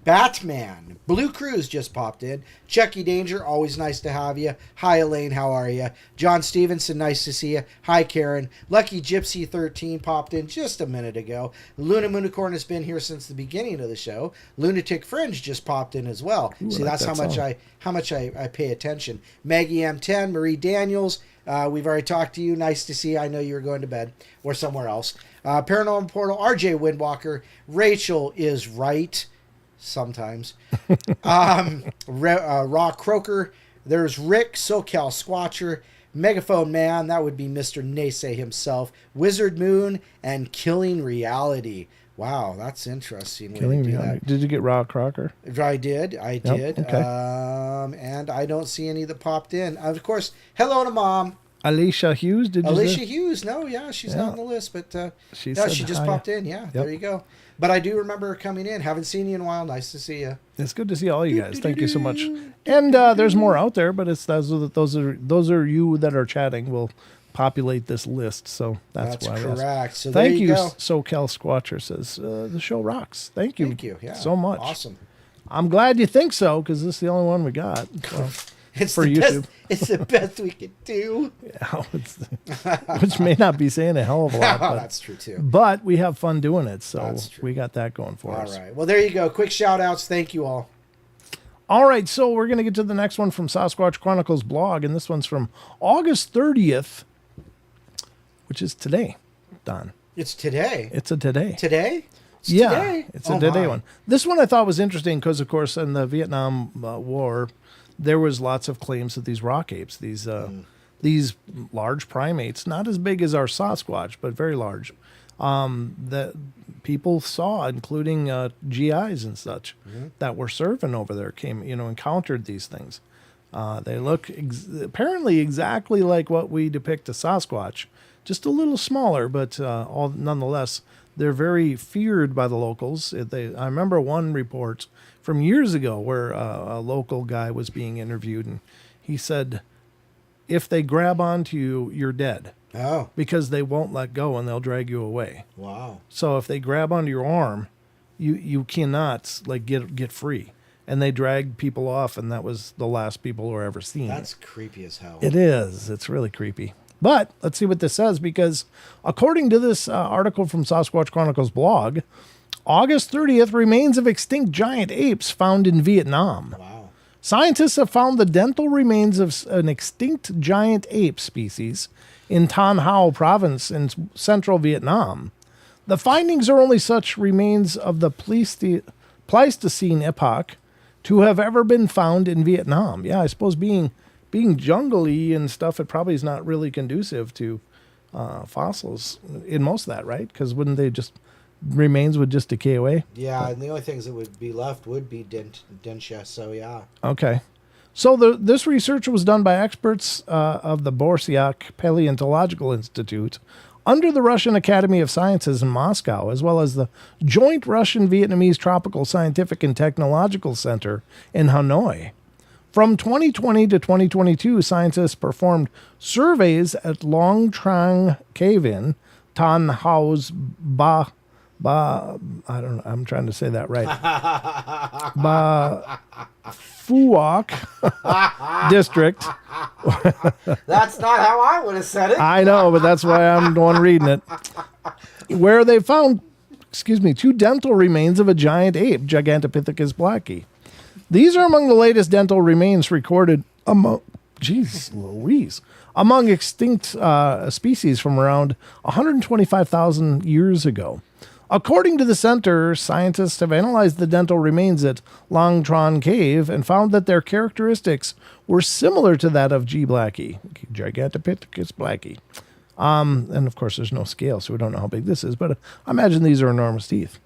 Batman. Blue Cruise just popped in. Chucky Danger, always nice to have you. Hi, Elaine, how are you? John Stevenson, nice to see you. Hi, Karen. Lucky Gypsy 13 popped in just a minute ago. Luna Moonicorn has been here since the beginning of the show. Lunatic Fringe just popped in as well. Ooh, See, like that's that how much I pay attention. Maggie M10, Marie Daniels. We've already talked to you. Nice to see you. I know you were going to bed or somewhere else. Paranormal Portal, RJ Windwalker. Rachel is right. Sometimes. Raw Croaker. There's Rick, SoCal Squatcher, Megaphone Man, that would be Mr. Naysay himself, Wizard Moon, and Killing Reality. Wow, that's interesting. Killing Reality. Did you get Raw Crocker? I did. Okay. And I don't see any that popped in. Of course, hello to Mom. Alicia Hughes, did you Alicia say? Hughes, no, she's not on the list, but she just hi. popped in. Yeah, there you go. But I do remember her coming in. Haven't seen you in a while. Nice to see you. It's good to see all you guys. Thank you so much. And there's more out there, but it's those are you that are chatting will populate this list. So that's why. Correct. So thank there you go. SoCal Squatcher says the show rocks. Thank you. Thank you. Yeah. So much. Awesome. I'm glad you think so because this is the only one we got. So. It's for the YouTube. Best, it's the best we could do. Yeah, which may not be saying a hell of a lot. But, that's true too. But we have fun doing it, so we got that going for us. All right. Well, there you go. Quick shout outs. Thank you all. All right, so we're going to get to the next one from Sasquatch Chronicles blog, and this one's from August 30th, which is today, Don. It's today. It's a today. Today? It's yeah, today? It's a today one. This one I thought was interesting because, of course, in the Vietnam War, there was lots of claims of these rock apes, these large primates, not as big as our Sasquatch, but very large, that people saw, including GIs and such, that were serving over there, encountered these things. They look apparently exactly like what we depict a Sasquatch, just a little smaller, but all nonetheless, they're very feared by the locals. I remember one report from years ago where a local guy was being interviewed, and he said, if they grab onto you, you're dead. Oh, Because they won't let go and they'll drag you away. wow. So if they grab onto your arm, you cannot like get free. And they dragged people off, and that was the last people were ever seen. That's creepy as hell. It is. It's really creepy. But let's see what this says, because according to this article from Sasquatch Chronicles blog, August 30th, remains of extinct giant apes found in Vietnam. Wow. Scientists have found the dental remains of an extinct giant ape species in Tan Hao province in central Vietnam. The findings are only such remains of the Pleistocene epoch to have ever been found in Vietnam. Yeah, I suppose being jungly and stuff, it probably is not really conducive to fossils in most of that, right? Because wouldn't they remains would just decay away? Yeah, and the only things that would be left would be dentia. So yeah. Okay. So this research was done by experts of the Borsiak Paleontological Institute under the Russian Academy of Sciences in Moscow, as well as the Joint Russian-Vietnamese Tropical Scientific and Technological Center in Hanoi. From 2020 to 2022, scientists performed surveys at Long Trang Cave in Tan Hao's I don't know, I'm trying to say that right. Phuoc district. That's not how I would have said it. I know, but that's why I'm the one reading it. Where they found, two dental remains of a giant ape, Gigantopithecus blacki. These are among the latest dental remains recorded among extinct species from around 125,000 years ago. According to the center, scientists have analyzed the dental remains at Long Tron Cave and found that their characteristics were similar to that of Gigantopithecus blacki. And of course, there's no scale, so we don't know how big this is, but I imagine these are enormous teeth.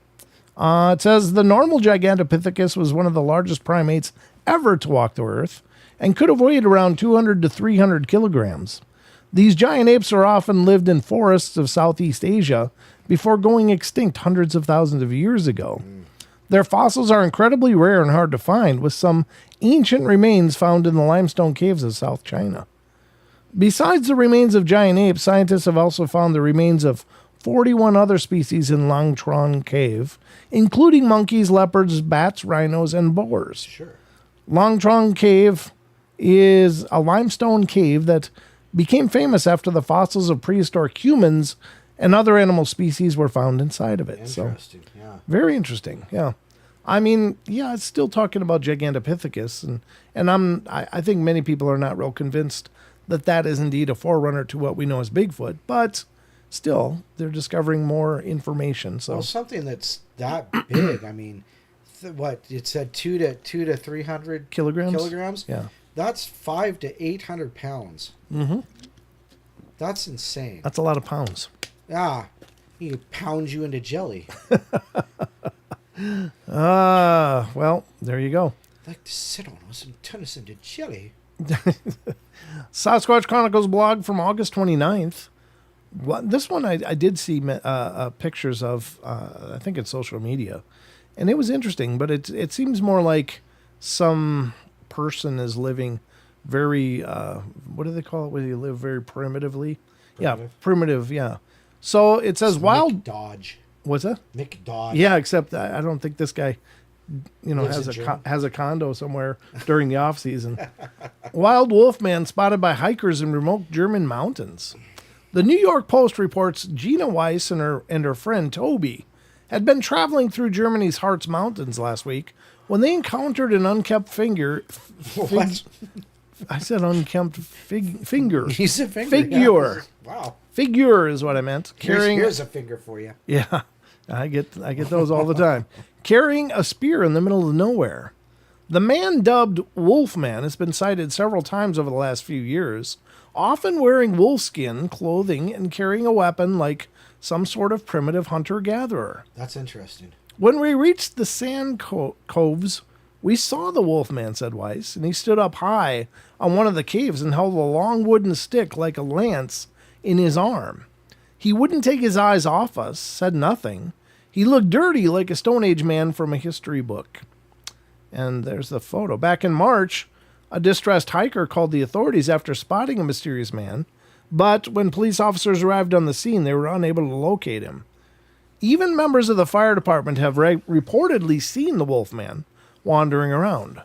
It says the normal Gigantopithecus was one of the largest primates ever to walk the earth and could have weighed around 200 to 300 kilograms. These giant apes are often lived in forests of Southeast Asia before going extinct hundreds of thousands of years ago. Their fossils are incredibly rare and hard to find, with some ancient remains found in the limestone caves of South China. Besides the remains of giant apes, scientists have also found the remains of 41 other species in Long Tron Cave, including monkeys, leopards, bats, rhinos, and boars. Sure. Long Tron Cave is a limestone cave that became famous after the fossils of prehistoric humans and other animal species were found inside of it. Interesting. Yeah. Very interesting. Yeah. I mean, yeah, it's still talking about Gigantopithecus, and I think many people are not real convinced that is indeed a forerunner to what we know as Bigfoot, but still, they're discovering more information. So Well, something that's that big. I mean, what it said 200 to 300 kilograms. Yeah. That's 500 to 800 pounds. Mm-hmm. That's insane. That's a lot of pounds. Ah, he could pound you into jelly. Well, there you go. I'd like to sit on us and turn us into jelly. Sasquatch Chronicles blog from August 29th. This one I did see pictures of, I think it's social media, and it was interesting, but it seems more like some person is living very, what do they call it when you live very primitively? Yeah, primitive, yeah. So it says wild... Dodge. What's that? Mick Dodge. Yeah, except I don't think this guy, Lives has a condo somewhere during the off season. Wild wolf man spotted by hikers in remote German mountains. The New York Post reports Gina Weiss and her friend Toby had been traveling through Germany's Harz Mountains last week when they encountered an unkempt finger. What? I said unkempt finger. He's a finger. Figure. Yeah. Wow. Figure is what I meant. Here's a finger for you. Yeah, I get those all the time. Carrying a spear in the middle of nowhere. The man dubbed Wolfman has been sighted several times over the last few years, often wearing wolfskin clothing and carrying a weapon like some sort of primitive hunter-gatherer. That's interesting. When we reached the sand coves, we saw the Wolfman, said Weiss, and he stood up high on one of the caves and held a long wooden stick like a lance in his arm. He wouldn't take his eyes off us, said nothing. He looked dirty like a Stone Age man from a history book. And there's the photo. Back in March, a distressed hiker called the authorities after spotting a mysterious man, but when police officers arrived on the scene, they were unable to locate him. Even members of the fire department have reportedly seen the Wolfman wandering around.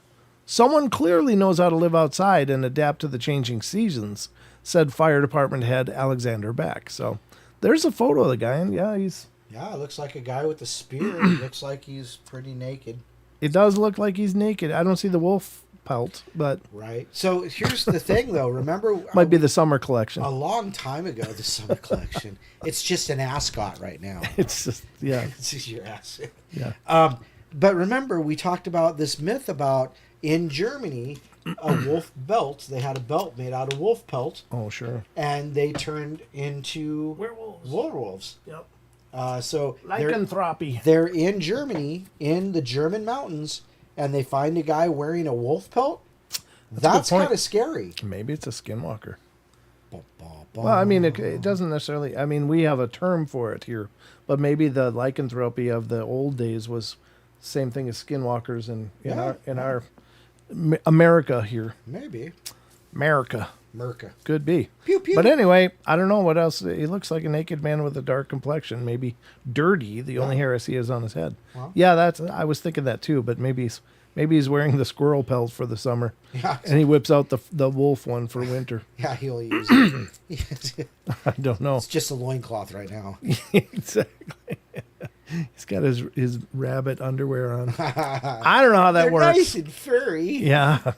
Someone clearly knows how to live outside and adapt to the changing seasons, said fire department head Alexander Beck. So there's a photo of the guy, and yeah, it looks like a guy with a spear. It looks like he's pretty naked. It does look like he's naked. I don't see the wolf pelt, but right. So here's the thing, though. Remember, might be the summer collection. A long time ago, the summer collection. It's just an ascot right now. It's just it's just your ass. Yeah. But remember, we talked about this myth about in Germany, a wolf belt. They had a belt made out of wolf pelt. Oh, sure. And they turned into werewolves. Yep. So lycanthropy. They're in Germany, in the German mountains, and they find a guy wearing a wolf pelt. That's kind of scary. Maybe it's a skinwalker. Well, I mean, it doesn't necessarily. I mean, we have a term for it here, but maybe the lycanthropy of the old days was the same thing as skinwalkers in our America here. Maybe. America. Could be. Pew, pew. But anyway, I don't know what else. He looks like a naked man with a dark complexion. Maybe dirty. The only hair I see is on his head. Well, yeah, I was thinking that too. But maybe he's wearing the squirrel pelt for the summer. Yeah. And he whips out the wolf one for winter. Yeah, he'll use it. I don't know. It's just a loincloth right now. Exactly. He's got his rabbit underwear on. I don't know how that They're works. nice and furry. Yeah.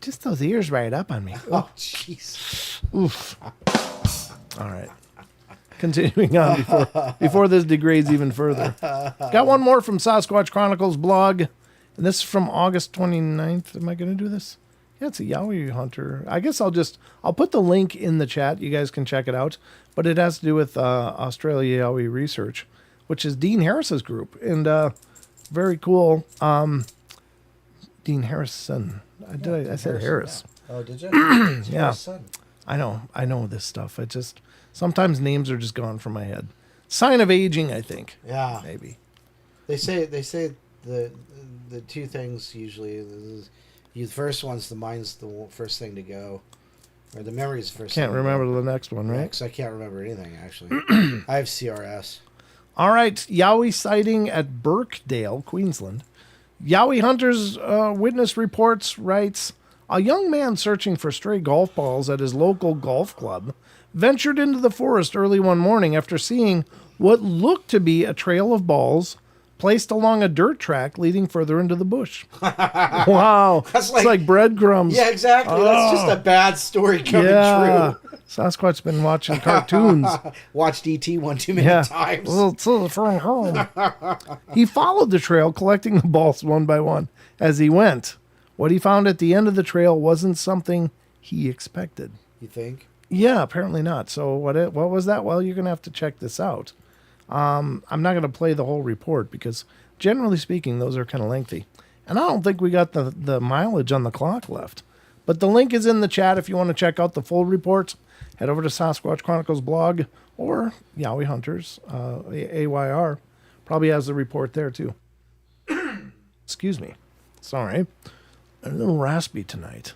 Just those ears right up on me. Oh, jeez. Oof. All right. Continuing on before this degrades even further. Got one more from Sasquatch Chronicles blog. And this is from August 29th. Am I going to do this? Yeah, it's a Yowie hunter. I guess I'll put the link in the chat. You guys can check it out. But it has to do with Australia Yowie Research, which is Dean Harris's group. And very cool. Dean Harrison. I said Harris. Yeah. Oh, did you? Yeah. I know this stuff. Sometimes names are just gone from my head. Sign of aging, I think. Yeah. Maybe. They say the two things usually. The first one's the mind's the first thing to go, or the memory's the first. Can't remember the next one, right? Because I can't remember anything actually. I have CRS. All right, Yowie sighting at Birkdale, Queensland. Yowie Hunters Witness Reports writes, a young man searching for stray golf balls at his local golf club ventured into the forest early one morning after seeing what looked to be a trail of balls placed along a dirt track leading further into the bush. Wow. It's like breadcrumbs. Yeah, exactly. That's just a bad story coming true. Sasquatch's been watching cartoons. Watched E.T. one too many times. He followed the trail, collecting the balls one by one as he went. What he found at the end of the trail wasn't something he expected. You think? Yeah, apparently not. So what was that? Well, you're going to have to check this out. I'm not going to play the whole report because, generally speaking, those are kind of lengthy. And I don't think we got the mileage on the clock left. But the link is in the chat if you want to check out the full report. Head over to Sasquatch Chronicles blog or Yowie Hunters, AYR. Probably has the report there, too. Excuse me. Sorry. I'm a little raspy tonight.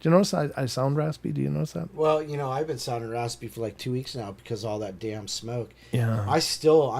Do you notice I sound raspy? Do you notice that? Well, I've been sounding raspy for like 2 weeks now because of all that damn smoke. Yeah. I'm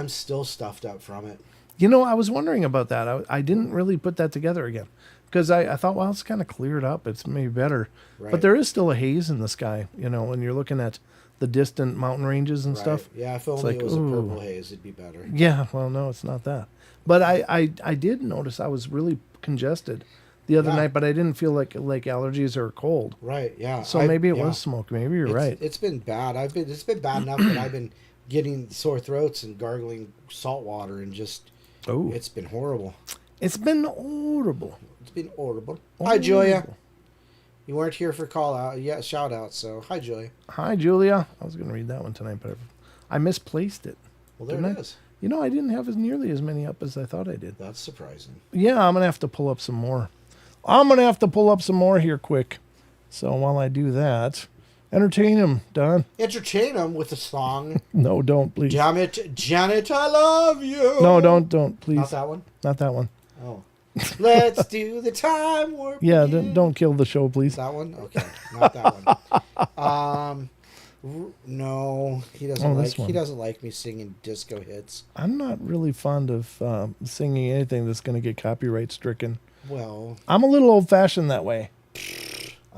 still stuffed up from it. I was wondering about that. I didn't really put that together again because I thought, well, it's kind of cleared up. It's maybe better. Right. But there is still a haze in the sky, when you're looking at the distant mountain ranges and stuff. Yeah, if only it was a purple haze, it'd be better. Yeah, well, no, it's not that. But I did notice I was really congested the other night, but I didn't feel like allergies or cold. Right, yeah. So maybe it was smoke. Maybe you're right. It's been bad. It's been bad enough that I've been getting sore throats and gargling salt water and just... Oh. It's been horrible. It's been horrible. It's been horrible. Hi, Julia. You weren't here for call out. Yeah, shout out. So, hi, Julia. Hi, Julia. I was going to read that one tonight, but I misplaced it. Well, there it is. I didn't have nearly as many up as I thought I did. That's surprising. Yeah, I'm going to have to pull up some more. I'm going to have to pull up some more here quick. So while I do that, Entertain him, Don. Entertain them with a song. No, don't, please. Janet, Janet, I love you. No, don't, please. Not that one? Not that one. Oh. Let's do the time warp. Yeah, again. don't kill the show, please. That one? Okay. Not that one. No, he doesn't this like. one. He doesn't like me singing disco hits. I'm not really fond of singing anything that's going to get copyright stricken. Well, I'm a little old-fashioned that way.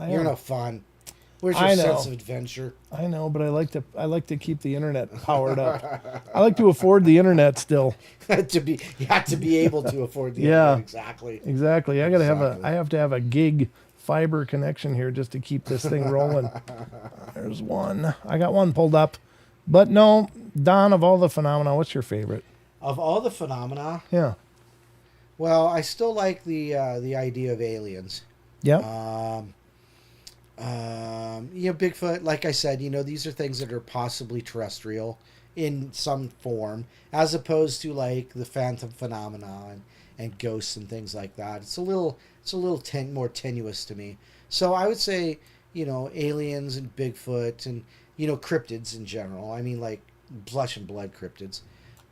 you're no fun. Where's your I know. sense of adventure? I know, but I like to keep the internet powered up. I like to afford the internet still. You have to be able to afford the Yeah. internet. Exactly. Exactly. I have to have a gig fiber connection here just to keep this thing rolling. There's one. I got one pulled up. But no, Don, of all the phenomena, what's your favorite? Of all the phenomena, Yeah. well, I still like the idea of aliens. Yeah. Bigfoot, like I said, these are things that are possibly terrestrial in some form, as opposed to like the phantom phenomena and ghosts and things like that. It's a little more tenuous to me. So I would say, aliens and Bigfoot and cryptids in general. I mean, like flesh and blood cryptids.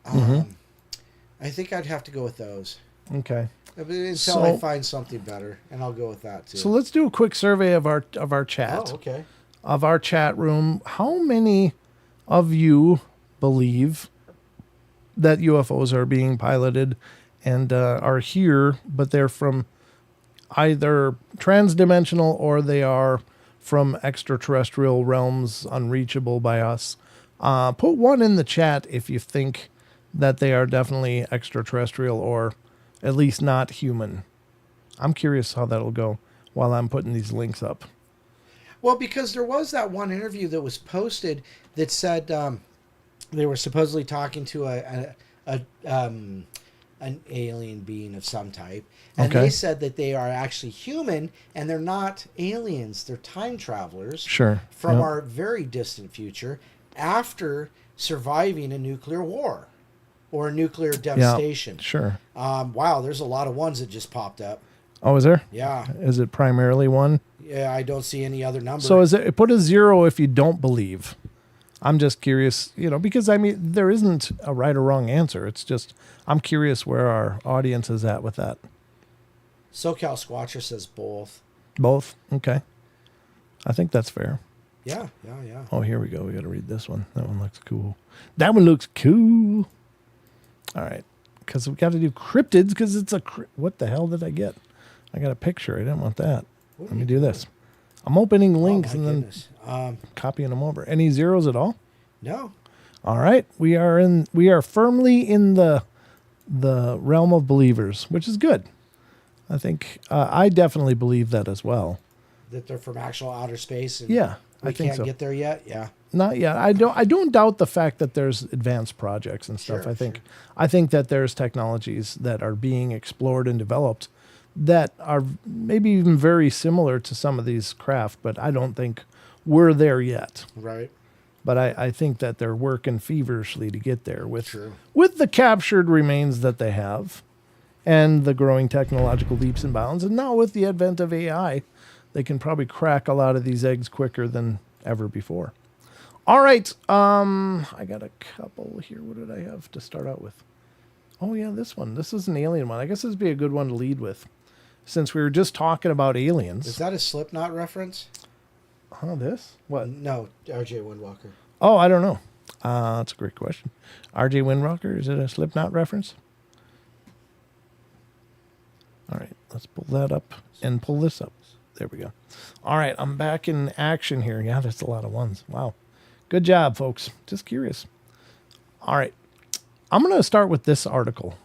I think I'd have to go with those. Okay. Until I find something better, and I'll go with that too. So let's do a quick survey of our chat. Oh, okay. Of our chat room. How many of you believe that UFOs are being piloted and are here, but they're from either transdimensional or they are from extraterrestrial realms unreachable by us? Put one in the chat if you think that they are definitely extraterrestrial or at least not human. I'm curious how that'll go while I'm putting these links up. Well, because there was that one interview that was posted that said they were supposedly talking to an alien being of some type, and Okay. they said that they are actually human and they're not aliens; they're time travelers Sure. from Yep. our very distant future after surviving a nuclear war or a nuclear devastation. Sure. Wow, there's a lot of ones that just popped up. Oh, is there? Yeah, Is it primarily one? yeah, I don't see any other number. So is it, put a 0 if you don't believe. I'm just curious, because I mean, there isn't a right or wrong answer. It's just, I'm curious where our audience is at with that. SoCal Squatcher says both. Both? Okay. I think that's fair. Yeah. Oh, here we go. We got to read this one. That one looks cool. That one looks cool. All right. Because we got to do cryptids because it's a, what the hell did I get? I got a picture. I didn't want that. Let me do this. I'm opening links and then copying them over. Any zeros at all? No. All right. We are firmly in the realm of believers, which is good. I think I definitely believe that as well. That they're from actual outer space. And Yeah, we I think can't so. get there yet. Yeah. Not yet. I don't doubt the fact that there's advanced projects and stuff. Sure, I think that there's technologies that are being explored and developed that are maybe even very similar to some of these craft, but I don't think we're there yet. Right. But I think that they're working feverishly to get there with True. the captured remains that they have and the growing technological leaps and bounds. And now with the advent of AI, they can probably crack a lot of these eggs quicker than ever before. All right. I got a couple here. What did I have to start out with? Oh, yeah, this one. This is an alien one. I guess this would be a good one to lead with since we were just talking about aliens. Is that a Slipknot reference? Oh, this? What? No, RJ Windwalker. Oh, I don't know. That's a great question. RJ Windwalker, is it a Slipknot reference? All right, let's pull that up and pull this up. There we go. All right, I'm back in action here. Yeah, that's a lot of ones. Wow. Good job, folks. Just curious. All right. I'm going to start with this article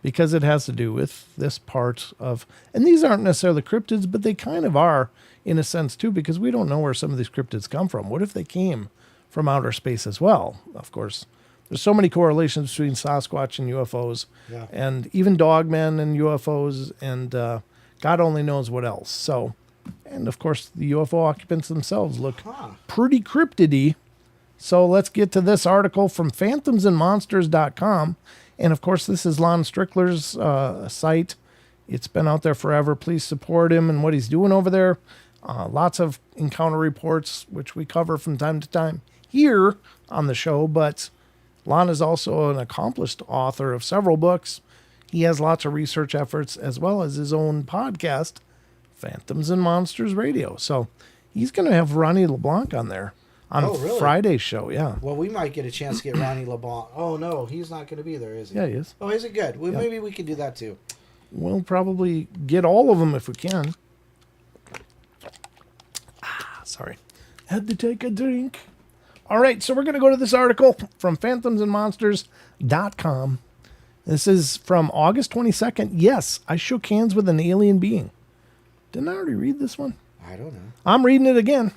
because it has to do with this part of, and these aren't necessarily cryptids, but they kind of are in a sense too, because we don't know where some of these cryptids come from. What if they came from outer space as well? Of course, there's so many correlations between Sasquatch and UFOs, Yeah. and even dogmen and UFOs, and God only knows what else. So, and of course, the UFO occupants themselves look pretty cryptidy. So let's get to this article from phantomsandmonsters.com. And of course, this is Lon Strickler's site. It's been out there forever. Please support him and what he's doing over there. Lots of encounter reports, which we cover from time to time here on the show. But Lon is also an accomplished author of several books. He has lots of research efforts as well as his own podcast, Phantoms and Monsters Radio. So he's going to have Ronnie LeBlanc on there on really? Friday's show. Yeah. Well, we might get a chance to get Ronnie LeBlanc. Oh, no, he's not going to be there, is he? Yeah, he is. Oh, is it good? Well, Yeah. maybe we can do that, too. We'll probably get all of them if we can. Sorry. Had to take a drink. All right, so we're going to go to this article from phantomsandmonsters.com. This is from August 22nd. Yes, I shook hands with an alien being. Didn't I already read this one? I don't know. I'm reading it again,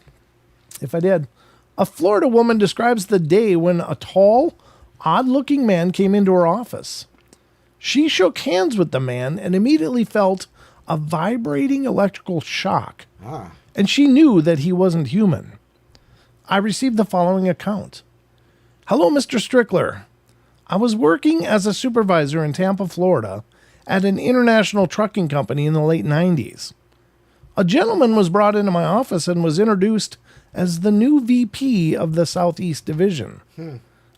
if I did. A Florida woman describes the day when a tall, odd-looking man came into her office. She shook hands with the man and immediately felt a vibrating electrical shock. And she knew that he wasn't human. I received the following account. Hello, Mr. Strickler. I was working as a supervisor in Tampa, Florida, at an international trucking company in the late 90s. A gentleman was brought into my office and was introduced as the new VP of the Southeast Division.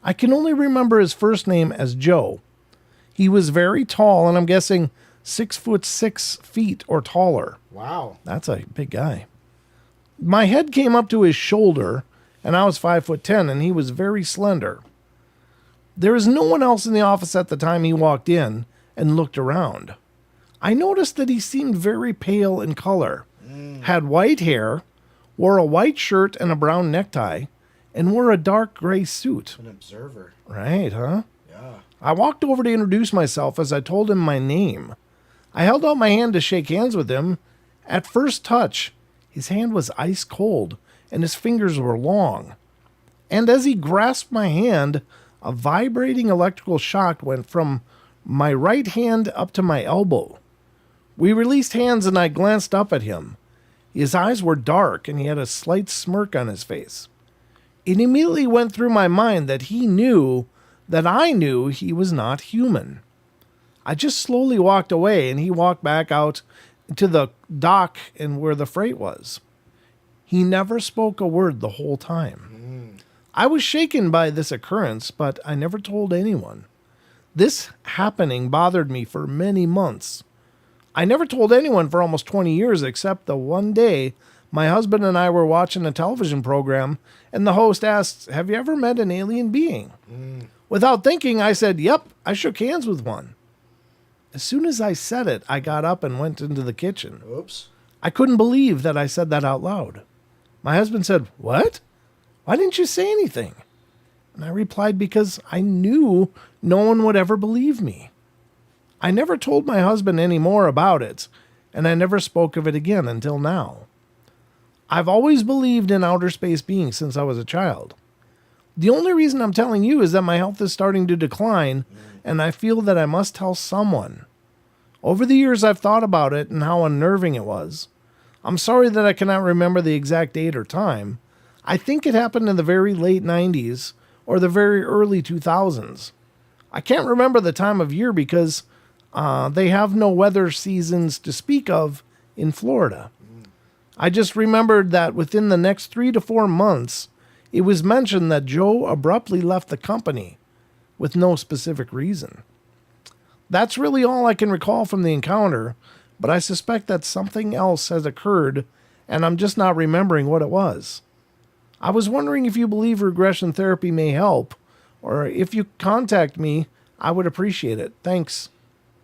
I can only remember his first name as Joe. He was very tall, and I'm guessing 6'6" or taller. Wow. That's a big guy. My head came up to his shoulder, and I was 5'10", and he was very slender. There was no one else in the office at the time he walked in and looked around. I noticed that he seemed very pale in color, had white hair, wore a white shirt and a brown necktie, and wore a dark gray suit. An observer. Right, huh? Yeah. I walked over to introduce myself as I told him my name. I held out my hand to shake hands with him. At first touch, his hand was ice cold, and his fingers were long. And as he grasped my hand, a vibrating electrical shock went from my right hand up to my elbow. We released hands, and I glanced up at him. His eyes were dark, and he had a slight smirk on his face. It immediately went through my mind that he knew that I knew he was not human. I just slowly walked away, and he walked back out to the dock and where the freight was. He never spoke a word the whole time. I was shaken by this occurrence, but I never told anyone. This happening bothered me for many months. I never told anyone for almost 20 years, except the one day my husband and I were watching a television program, and the host asked, "Have you ever met an alien being?" Without thinking, I said, "Yep, I shook hands with one." As soon as I said it, I got up and went into the kitchen. Oops. I couldn't believe that I said that out loud. My husband said, "What? Why didn't you say anything?" And I replied, because I knew no one would ever believe me. I never told my husband any more about it, and I never spoke of it again until now. I've always believed in outer space beings since I was a child. The only reason I'm telling you is that my health is starting to decline, and I feel that I must tell someone. Over the years, I've thought about it and how unnerving it was. I'm sorry that I cannot remember the exact date or time. I think it happened in the very late 90s or the very early 2000s. I can't remember the time of year because they have no weather seasons to speak of in Florida. I just remembered that within the next 3 to 4 months, it was mentioned that Joe abruptly left the company with no specific reason. That's really all I can recall from the encounter, but I suspect that something else has occurred, and I'm just not remembering what it was. I was wondering if you believe regression therapy may help, or if you contact me, I would appreciate it. Thanks.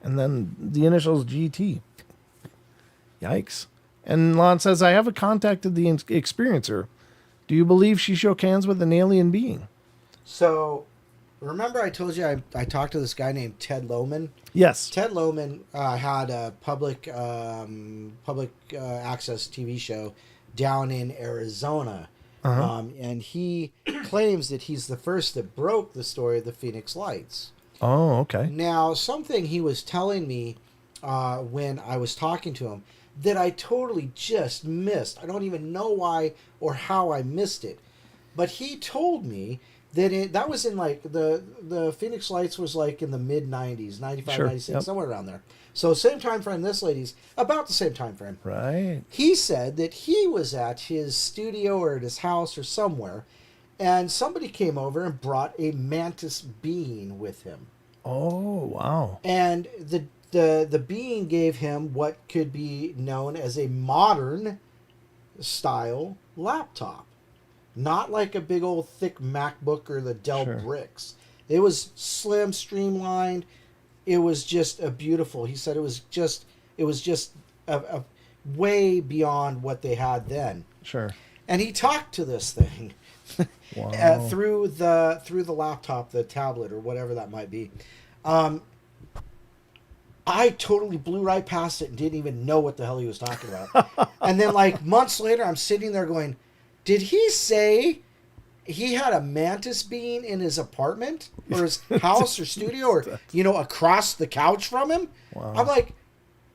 And then the initials GT. Yikes. And Lon says, I haven't contacted the experiencer. Do you believe she shook hands with an alien being? So, remember I told you I talked to this guy named Ted Lohman? Yes. Ted Lohman had a public access TV show down in Arizona. And he claims that he's the first that broke the story of the Phoenix Lights. Oh, okay. Now, something he was telling me when I was talking to him that I totally just missed. I don't even know why or how I missed it. But he told me Then that was in like the Phoenix Lights was like in the mid 90s, 95, Sure, 96, yep. somewhere around there. So same time frame this lady's, about the same time frame. Right. He said that he was at his studio or at his house or somewhere, and somebody came over and brought a mantis being with him. Oh, wow. And the being gave him what could be known as a modern style laptop. Not like a big old thick MacBook or the Dell Sure. bricks. It was slim, streamlined. It was just a beautiful. He said it was just a way beyond what they had then. Sure. And he talked to this thing Wow. through the laptop, the tablet, or whatever that might be. I totally blew right past it and didn't even know what the hell he was talking about. And then, like, months later, I'm sitting there going, did he say he had a mantis being in his apartment or his house or studio or, across the couch from him? Wow. I'm like,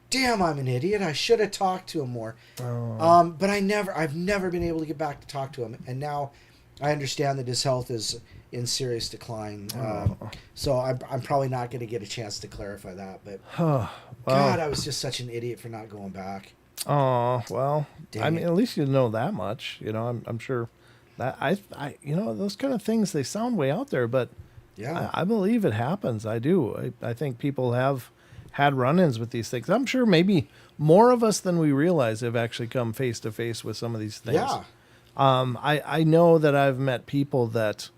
damn, I'm an idiot. I should have talked to him more. Oh. But I've never been able to get back to talk to him. And now I understand that his health is in serious decline. So I'm probably not going to get a chance to clarify that. But Well, God, I was just such an idiot for not going back. oh, well, Dang I mean, it. at least you know that much. I'm sure that I those kind of things, they sound way out there, but Yeah. I believe it happens. I do. I think people have had run-ins with these things. I'm sure maybe more of us than we realize have actually come face to face with some of these things. Yeah. I know that I've met people that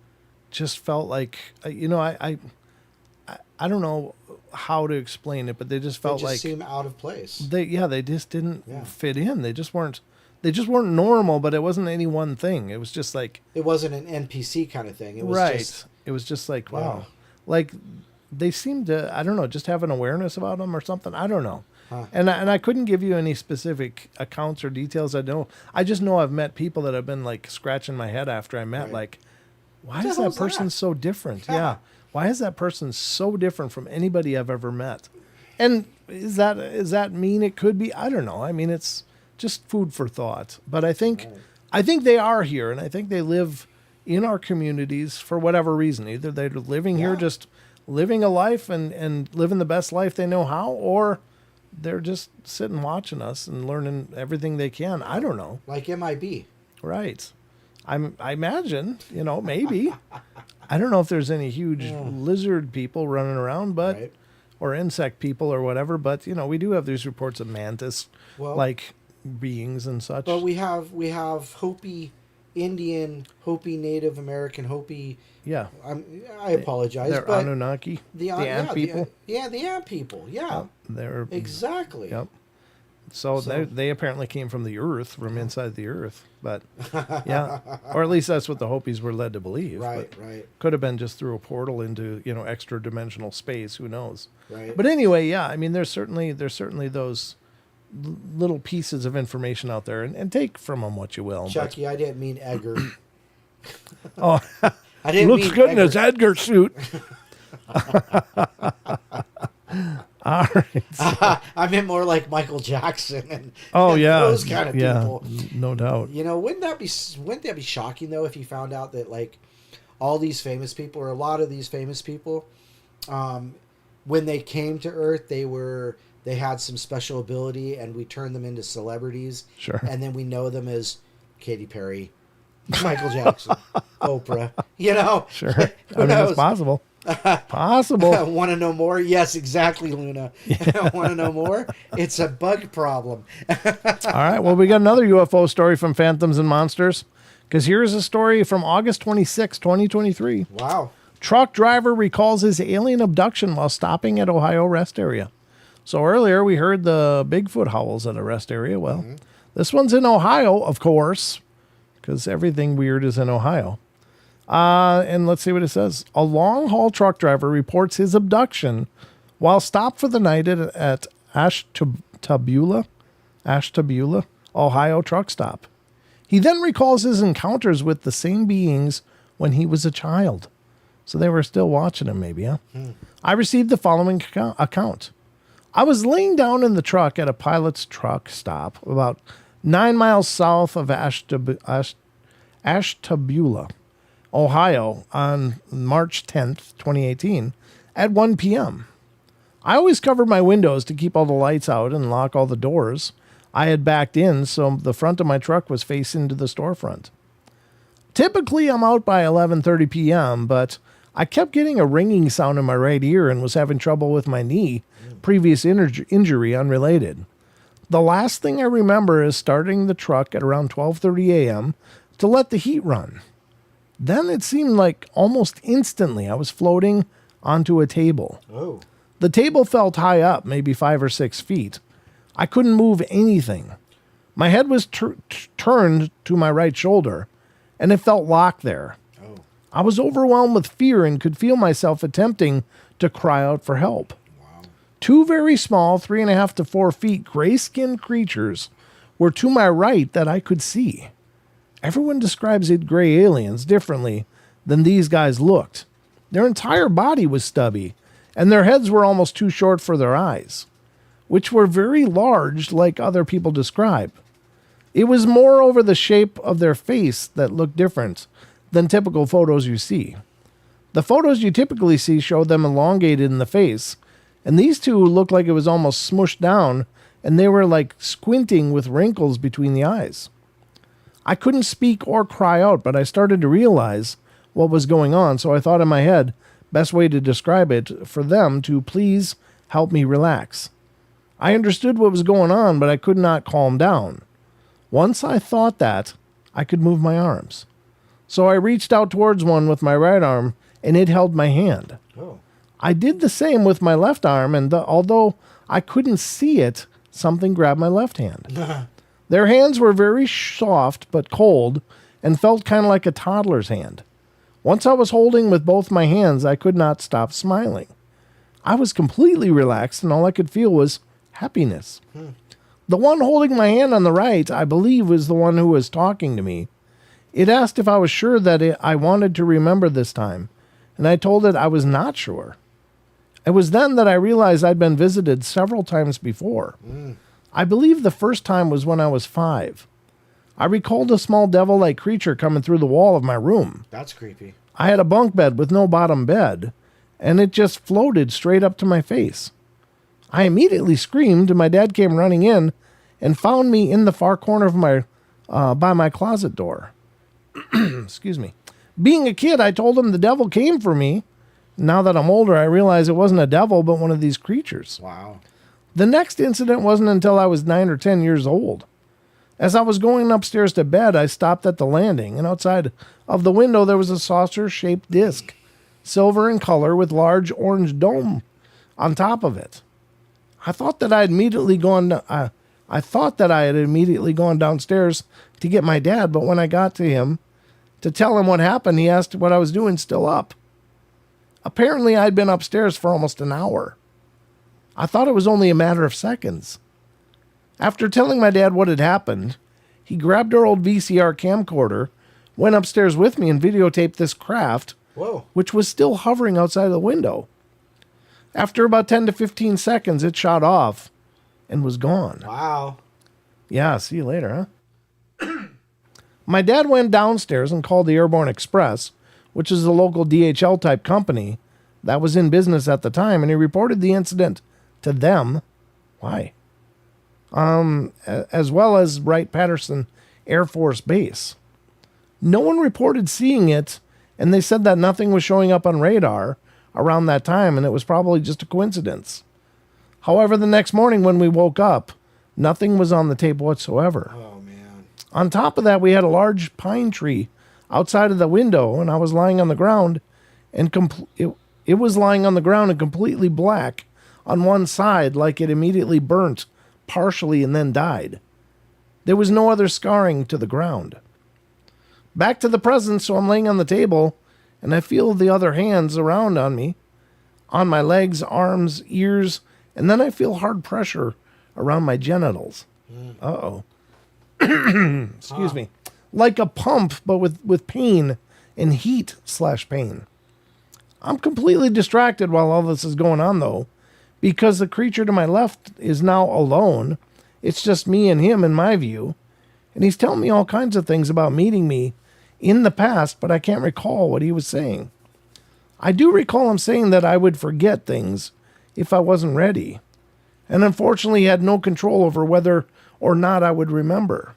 just felt like, I don't know how to explain it, but they just They felt just like seem out of place. they just didn't Yeah. fit in. They just weren't normal, but it wasn't any one thing. It was just like, It wasn't an NPC kind of thing. It was right. just, It was just like, wow. Wow. Like they seemed to, I don't know, just have an awareness about them or something. I don't know. Huh. And I couldn't give you any specific accounts or details. I just know I've met people that have been like scratching my head after I met, Right. like, why the is hell's that person that? so different? Yeah. Yeah. Why is that person so different from anybody I've ever met? And is that mean it could be? I don't know. I mean, it's just food for thought. But I think they are here, and I think they live in our communities for whatever reason. Either they're living here, Yeah. just living a life and living the best life they know how, or they're just sitting watching us and learning everything they can. I don't know. like MIB. Right. I imagine, maybe. I don't know if there's any huge lizard people running around, but Right. or insect people or whatever, but we do have these reports of mantis Well- like beings and such. But we have Hopi Indian, Hopi Native American, Hopi. yeah. I apologize, They're but Anunnaki, the yeah, ant people. the ant people. Yeah, They're exactly. Yep. So, So- they apparently came from the earth, from inside the earth. But yeah, or at least that's what the Hopis were led to believe. Right, But right, could have been just through a portal into extra dimensional space. Who knows? right. But anyway, yeah. I mean, there's certainly those little pieces of information out there, and take from them what you will. but- Chucky, I didn't mean Edgar. oh, I didn't looks mean good in Edgar. his Edgar suit. All right. I meant more like Michael Jackson and Oh and yeah, those kind of yeah, people. no doubt. Wouldn't that be shocking though if you found out that like all these famous people or a lot of these famous people, when they came to Earth, they had some special ability and we turned them into celebrities. Sure. And then we know them as Katy Perry, Michael Jackson, Oprah. Sure. Who I mean, knows? it's possible. Possible. Want to know more? Yes, exactly, Luna. Want to know more? It's a bug problem. All right. Well, we got another UFO story from Phantoms and Monsters, because here's a story from August 26, 2023. Wow. Truck driver recalls his alien abduction while stopping at Ohio rest area. So earlier we heard the Bigfoot howls at a rest area. Well, this one's in Ohio, of course, because everything weird is in Ohio. And let's see what it says. A long-haul truck driver reports his abduction while stopped for the night at Ashtabula, Ohio truck stop. He then recalls his encounters with the same beings when he was a child. So they were still watching him, maybe, huh? I received the following account. I was laying down in the truck at a pilot's truck stop about 9 miles south of Ashtabula, Ohio on March 10th, 2018 at 1 p.m. I always covered my windows to keep all the lights out and lock all the doors. I had backed in, so the front of my truck was facing to the storefront. Typically, I'm out by 11:30 p.m., but I kept getting a ringing sound in my right ear and was having trouble with my knee, previous injury unrelated. The last thing I remember is starting the truck at around 12:30 a.m. to let the heat run. Then it seemed like almost instantly I was floating onto a table. Oh. The table felt high up, maybe 5 or 6 feet. I couldn't move anything. My head was turned to my right shoulder, and it felt locked there. Oh. I was overwhelmed with fear and could feel myself attempting to cry out for help. Wow. 2 very small, 3.5 to 4 feet, gray-skinned creatures were to my right that I could see. Everyone describes it gray aliens differently than these guys looked. Their entire body was stubby, and their heads were almost too short for their eyes, which were very large like other people describe. It was moreover the shape of their face that looked different than typical photos you see. The photos you typically see show them elongated in the face, and these two looked like it was almost smushed down, and they were like squinting with wrinkles between the eyes. I couldn't speak or cry out, but I started to realize what was going on, so I thought in my head, best way to describe it, for them to please help me relax. I understood what was going on, but I could not calm down. Once I thought that, I could move my arms. So I reached out towards one with my right arm, and it held my hand. Oh. I did the same with my left arm, and although I couldn't see it, something grabbed my left hand. Their hands were very soft but cold and felt kind of like a toddler's hand. Once I was holding with both my hands, I could not stop smiling. I was completely relaxed, and all I could feel was happiness. The one holding my hand on the right, I believe, was the one who was talking to me. It asked if I was sure that I wanted to remember this time, and I told it I was not sure. It was then that I realized I'd been visited several times before. I believe the first time was when I was 5. I recalled a small devil-like creature coming through the wall of my room. That's creepy. I had a bunk bed with no bottom bed, and it just floated straight up to my face. I immediately screamed, and my dad came running in and found me in the far corner of by my closet door. Excuse me. Being a kid, I told him the devil came for me. Now that I'm older, I realize it wasn't a devil, but one of these creatures. Wow. The next incident wasn't until I was 9 or 10 years old. As I was going upstairs to bed, I stopped at the landing, and outside of the window there was a saucer-shaped disc, silver in color with large orange dome on top of it. I thought that I had immediately gone downstairs to get my dad, but when I got to him to tell him what happened, he asked what I was doing still up. Apparently, I'd been upstairs for almost an hour. I thought it was only a matter of seconds. After telling my dad what had happened, he grabbed our old VCR camcorder, went upstairs with me, and videotaped this craft, Whoa. which was still hovering outside the window. After about 10 to 15 seconds, it shot off and was gone. Wow. Yeah, see you later, huh? My dad went downstairs and called the Airborne Express, which is a local DHL-type company that was in business at the time, and he reported the incident to them. Why? As well as Wright-Patterson Air Force Base. No one reported seeing it, and they said that nothing was showing up on radar around that time, and it was probably just a coincidence. However, the next morning when we woke up, nothing was on the tape whatsoever. Oh, man. On top of that, we had a large pine tree outside of the window, and I was lying on the ground, and it was lying on the ground and completely black on one side, like it immediately burnt partially and then died. There was no other scarring to the ground. Back to the present, so I'm laying on the table, and I feel the other hands around on me, on my legs, arms, ears, and then I feel hard pressure around my genitals. Uh-oh. Excuse me. Like a pump, but with pain and heat/pain. I'm completely distracted while all this is going on, though, because the creature to my left is now alone. It's just me and him in my view, and he's telling me all kinds of things about meeting me in the past, but I can't recall what he was saying. I do recall him saying that I would forget things if I wasn't ready, and unfortunately had no control over whether or not I would remember.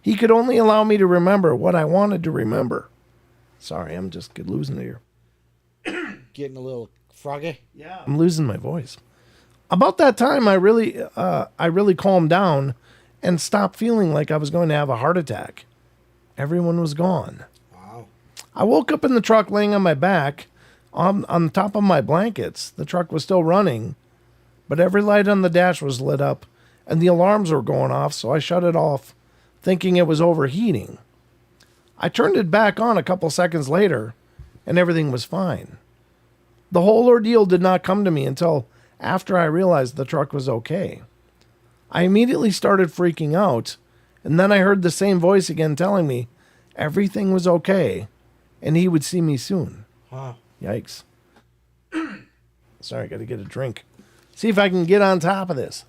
He could only allow me to remember what I wanted to remember. Sorry, I'm just losing it here. Getting a little froggy. Yeah, I'm losing my voice. About that time, I really calmed down and stopped feeling like I was going to have a heart attack. Everyone was gone. Wow. I woke up in the truck laying on my back on top of my blankets. The truck was still running, but every light on the dash was lit up and the alarms were going off, so I shut it off, thinking it was overheating. I turned it back on a couple seconds later, and everything was fine. The whole ordeal did not come to me until after I realized the truck was okay. I immediately started freaking out, and then I heard the same voice again telling me everything was okay, and he would see me soon. Wow. Yikes. Sorry, I got to get a drink. See if I can get on top of this.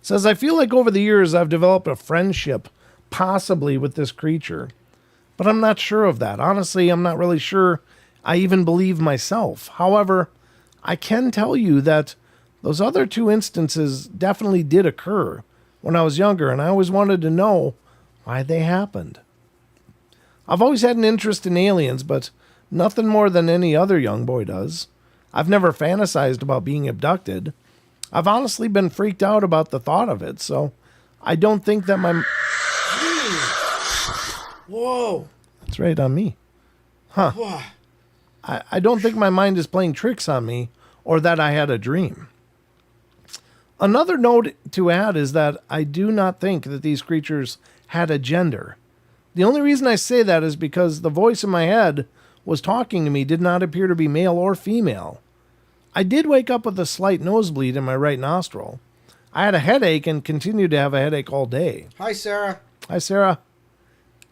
Says, I feel like over the years I've developed a friendship, possibly with this creature, but I'm not sure of that. Honestly, I'm not really sure I even believe myself. However, I can tell you that those other two instances definitely did occur when I was younger, and I always wanted to know why they happened. I've always had an interest in aliens, but nothing more than any other young boy does. I've never fantasized about being abducted. I've honestly been freaked out about the thought of it, so I don't think that my... Whoa. That's right on me. Huh. Whoa. I don't think my mind is playing tricks on me or that I had a dream. Another note to add is that I do not think that these creatures had a gender. The only reason I say that is because the voice in my head was talking to me did not appear to be male or female. I did wake up with a slight nosebleed in my right nostril. I had a headache and continued to have a headache all day. Hi, Sarah. Hi, Sarah.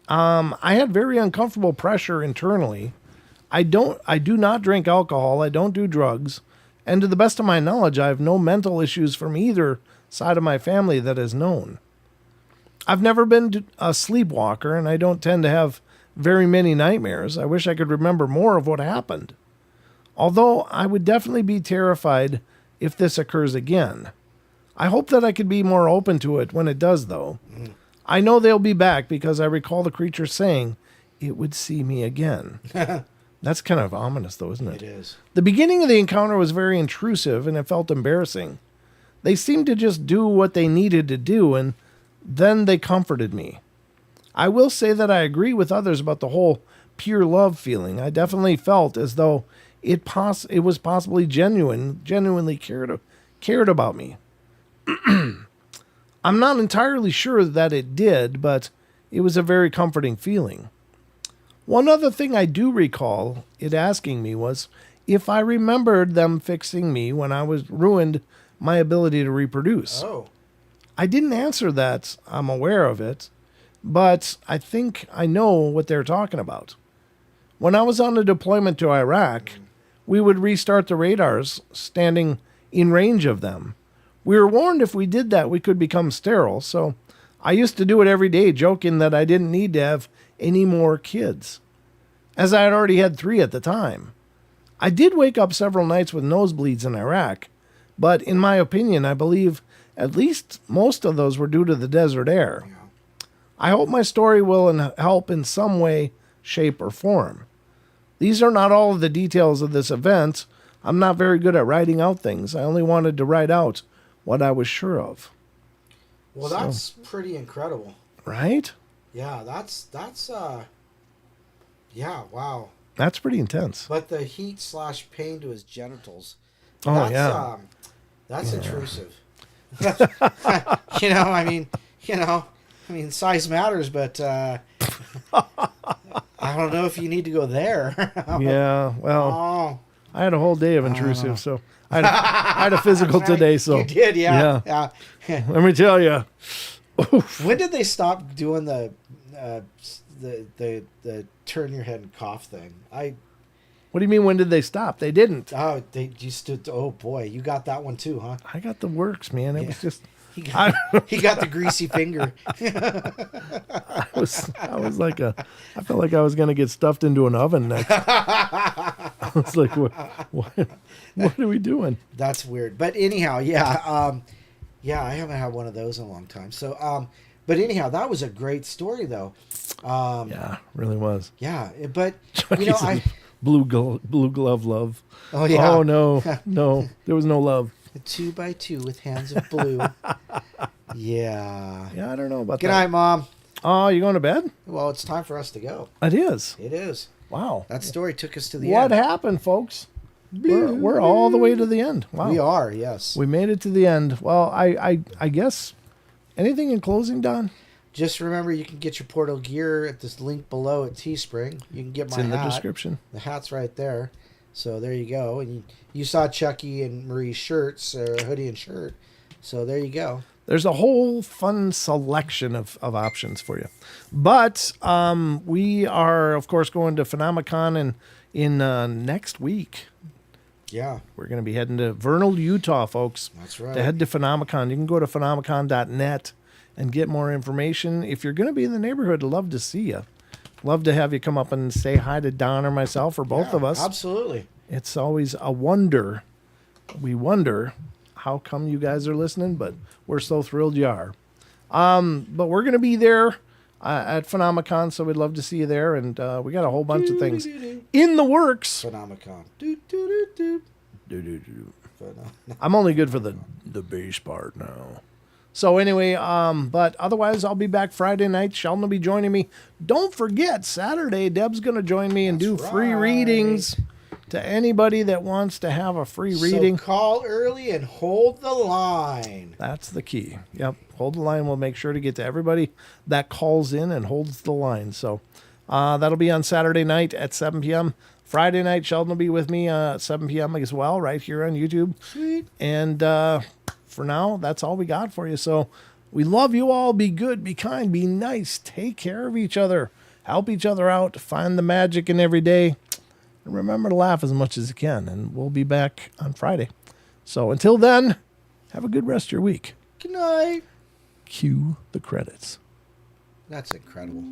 I had very uncomfortable pressure internally. I do not drink alcohol. I don't do drugs. And to the best of my knowledge, I have no mental issues from either side of my family that is known. I've never been a sleepwalker, and I don't tend to have very many nightmares. I wish I could remember more of what happened. Although I would definitely be terrified if this occurs again. I hope that I could be more open to it when it does, though. I know they'll be back because I recall the creature saying it would see me again. That's kind of ominous, though, isn't it? It is. The beginning of the encounter was very intrusive, and it felt embarrassing. They seemed to just do what they needed to do, and then they comforted me. I will say that I agree with others about the whole pure love feeling. I definitely felt as though it was possibly genuinely cared about me. I'm not entirely sure that it did, but it was a very comforting feeling. One other thing I do recall it asking me was if I remembered them fixing me when I was ruined my ability to reproduce. Oh. I didn't answer that. I'm aware of it, but I think I know what they're talking about. When I was on a deployment to Iraq, we would restart the radars standing in range of them. We were warned if we did that, we could become sterile, so I used to do it every day, joking that I didn't need to have any more kids, as I had already had 3 at the time. I did wake up several nights with nosebleeds in Iraq, but in my opinion, I believe at least most of those were due to the desert air. I hope my story will help in some way, shape, or form. These are not all of the details of this event. I'm not very good at writing out things. I only wanted to write out what I was sure of. Well, that's pretty incredible. Right? Yeah, that's yeah, wow. That's pretty intense. But the heat/pain to his genitals. Oh, That's, yeah. That's intrusive. I mean, size matters, but I don't know if you need to go there. Yeah, well, Oh, I had a whole day of intrusive, so I had a physical today, so. you did, yeah. Let me tell you. When did they stop doing the turn your head and cough thing? What do you mean, when did they stop? They didn't. They used to. Oh boy, you got that one too, huh? I got the works, man. It was just, He got the greasy finger. I was like I felt like I was going to get stuffed into an oven next. I was like, what are we doing? That's weird. But anyhow, yeah. Yeah, I haven't had one of those in a long time. So, but anyhow, that was a great story, though. Yeah, really was. Yeah, but Chucky you know, said, blue glove love. Oh yeah. Oh no, there was no love. A 2x2 with hands of blue. Yeah. Yeah, I don't know about Good that. night, Mom. Oh, you going to bed? Well, it's time for us to go. It is. It is. Wow. That story took us to the What end. happened, folks? We're all the way to the end. Wow. We are, yes. We made it to the end. Well, I guess anything in closing, Don? Just remember, you can get your Portal gear at this link below at Teespring. You can get It's my in the hat. description. The hat's right there. So there you go. And you saw Chucky and Marie's shirts, or hoodie and shirt. So there you go. There's a whole fun selection of options for you. But we are, of course, going to Phenomicon in next week. Yeah, We're going to be heading to Vernal, Utah, folks. that's right. To head to Phenomicon. You can go to phenomicon.net and get more information. If you're going to be in the neighborhood, love to see you. Love to have you come up and say hi to Don or myself or both Yeah, of us. Absolutely. It's always a wonder. We wonder how come you guys are listening, but we're so thrilled you are. But we're going to be there at Phenomicon, so we'd love to see you there. And we got a whole bunch of things in the works. Phenomicon. I'm only good for the bass part now. So anyway, but otherwise I'll be back Friday night. Sheldon will be joining me. Don't forget, Saturday, Deb's going to join me and do free right. readings to anybody that wants to have a free reading. So call early and hold the line. That's the key. Yep. Hold the line. We'll make sure to get to everybody that calls in and holds the line. So that'll be on Saturday night at 7 p.m. Friday night, Sheldon will be with me at 7 p.m. as well, right here on YouTube. Sweet. And for now, that's all we got for you. So we love you all. Be good, be kind, be nice. Take care of each other. Help each other out. Find the magic in every day. And remember to laugh as much as you can. And we'll be back on Friday. So until then, have a good rest of your week. Good night. Cue the credits. That's incredible.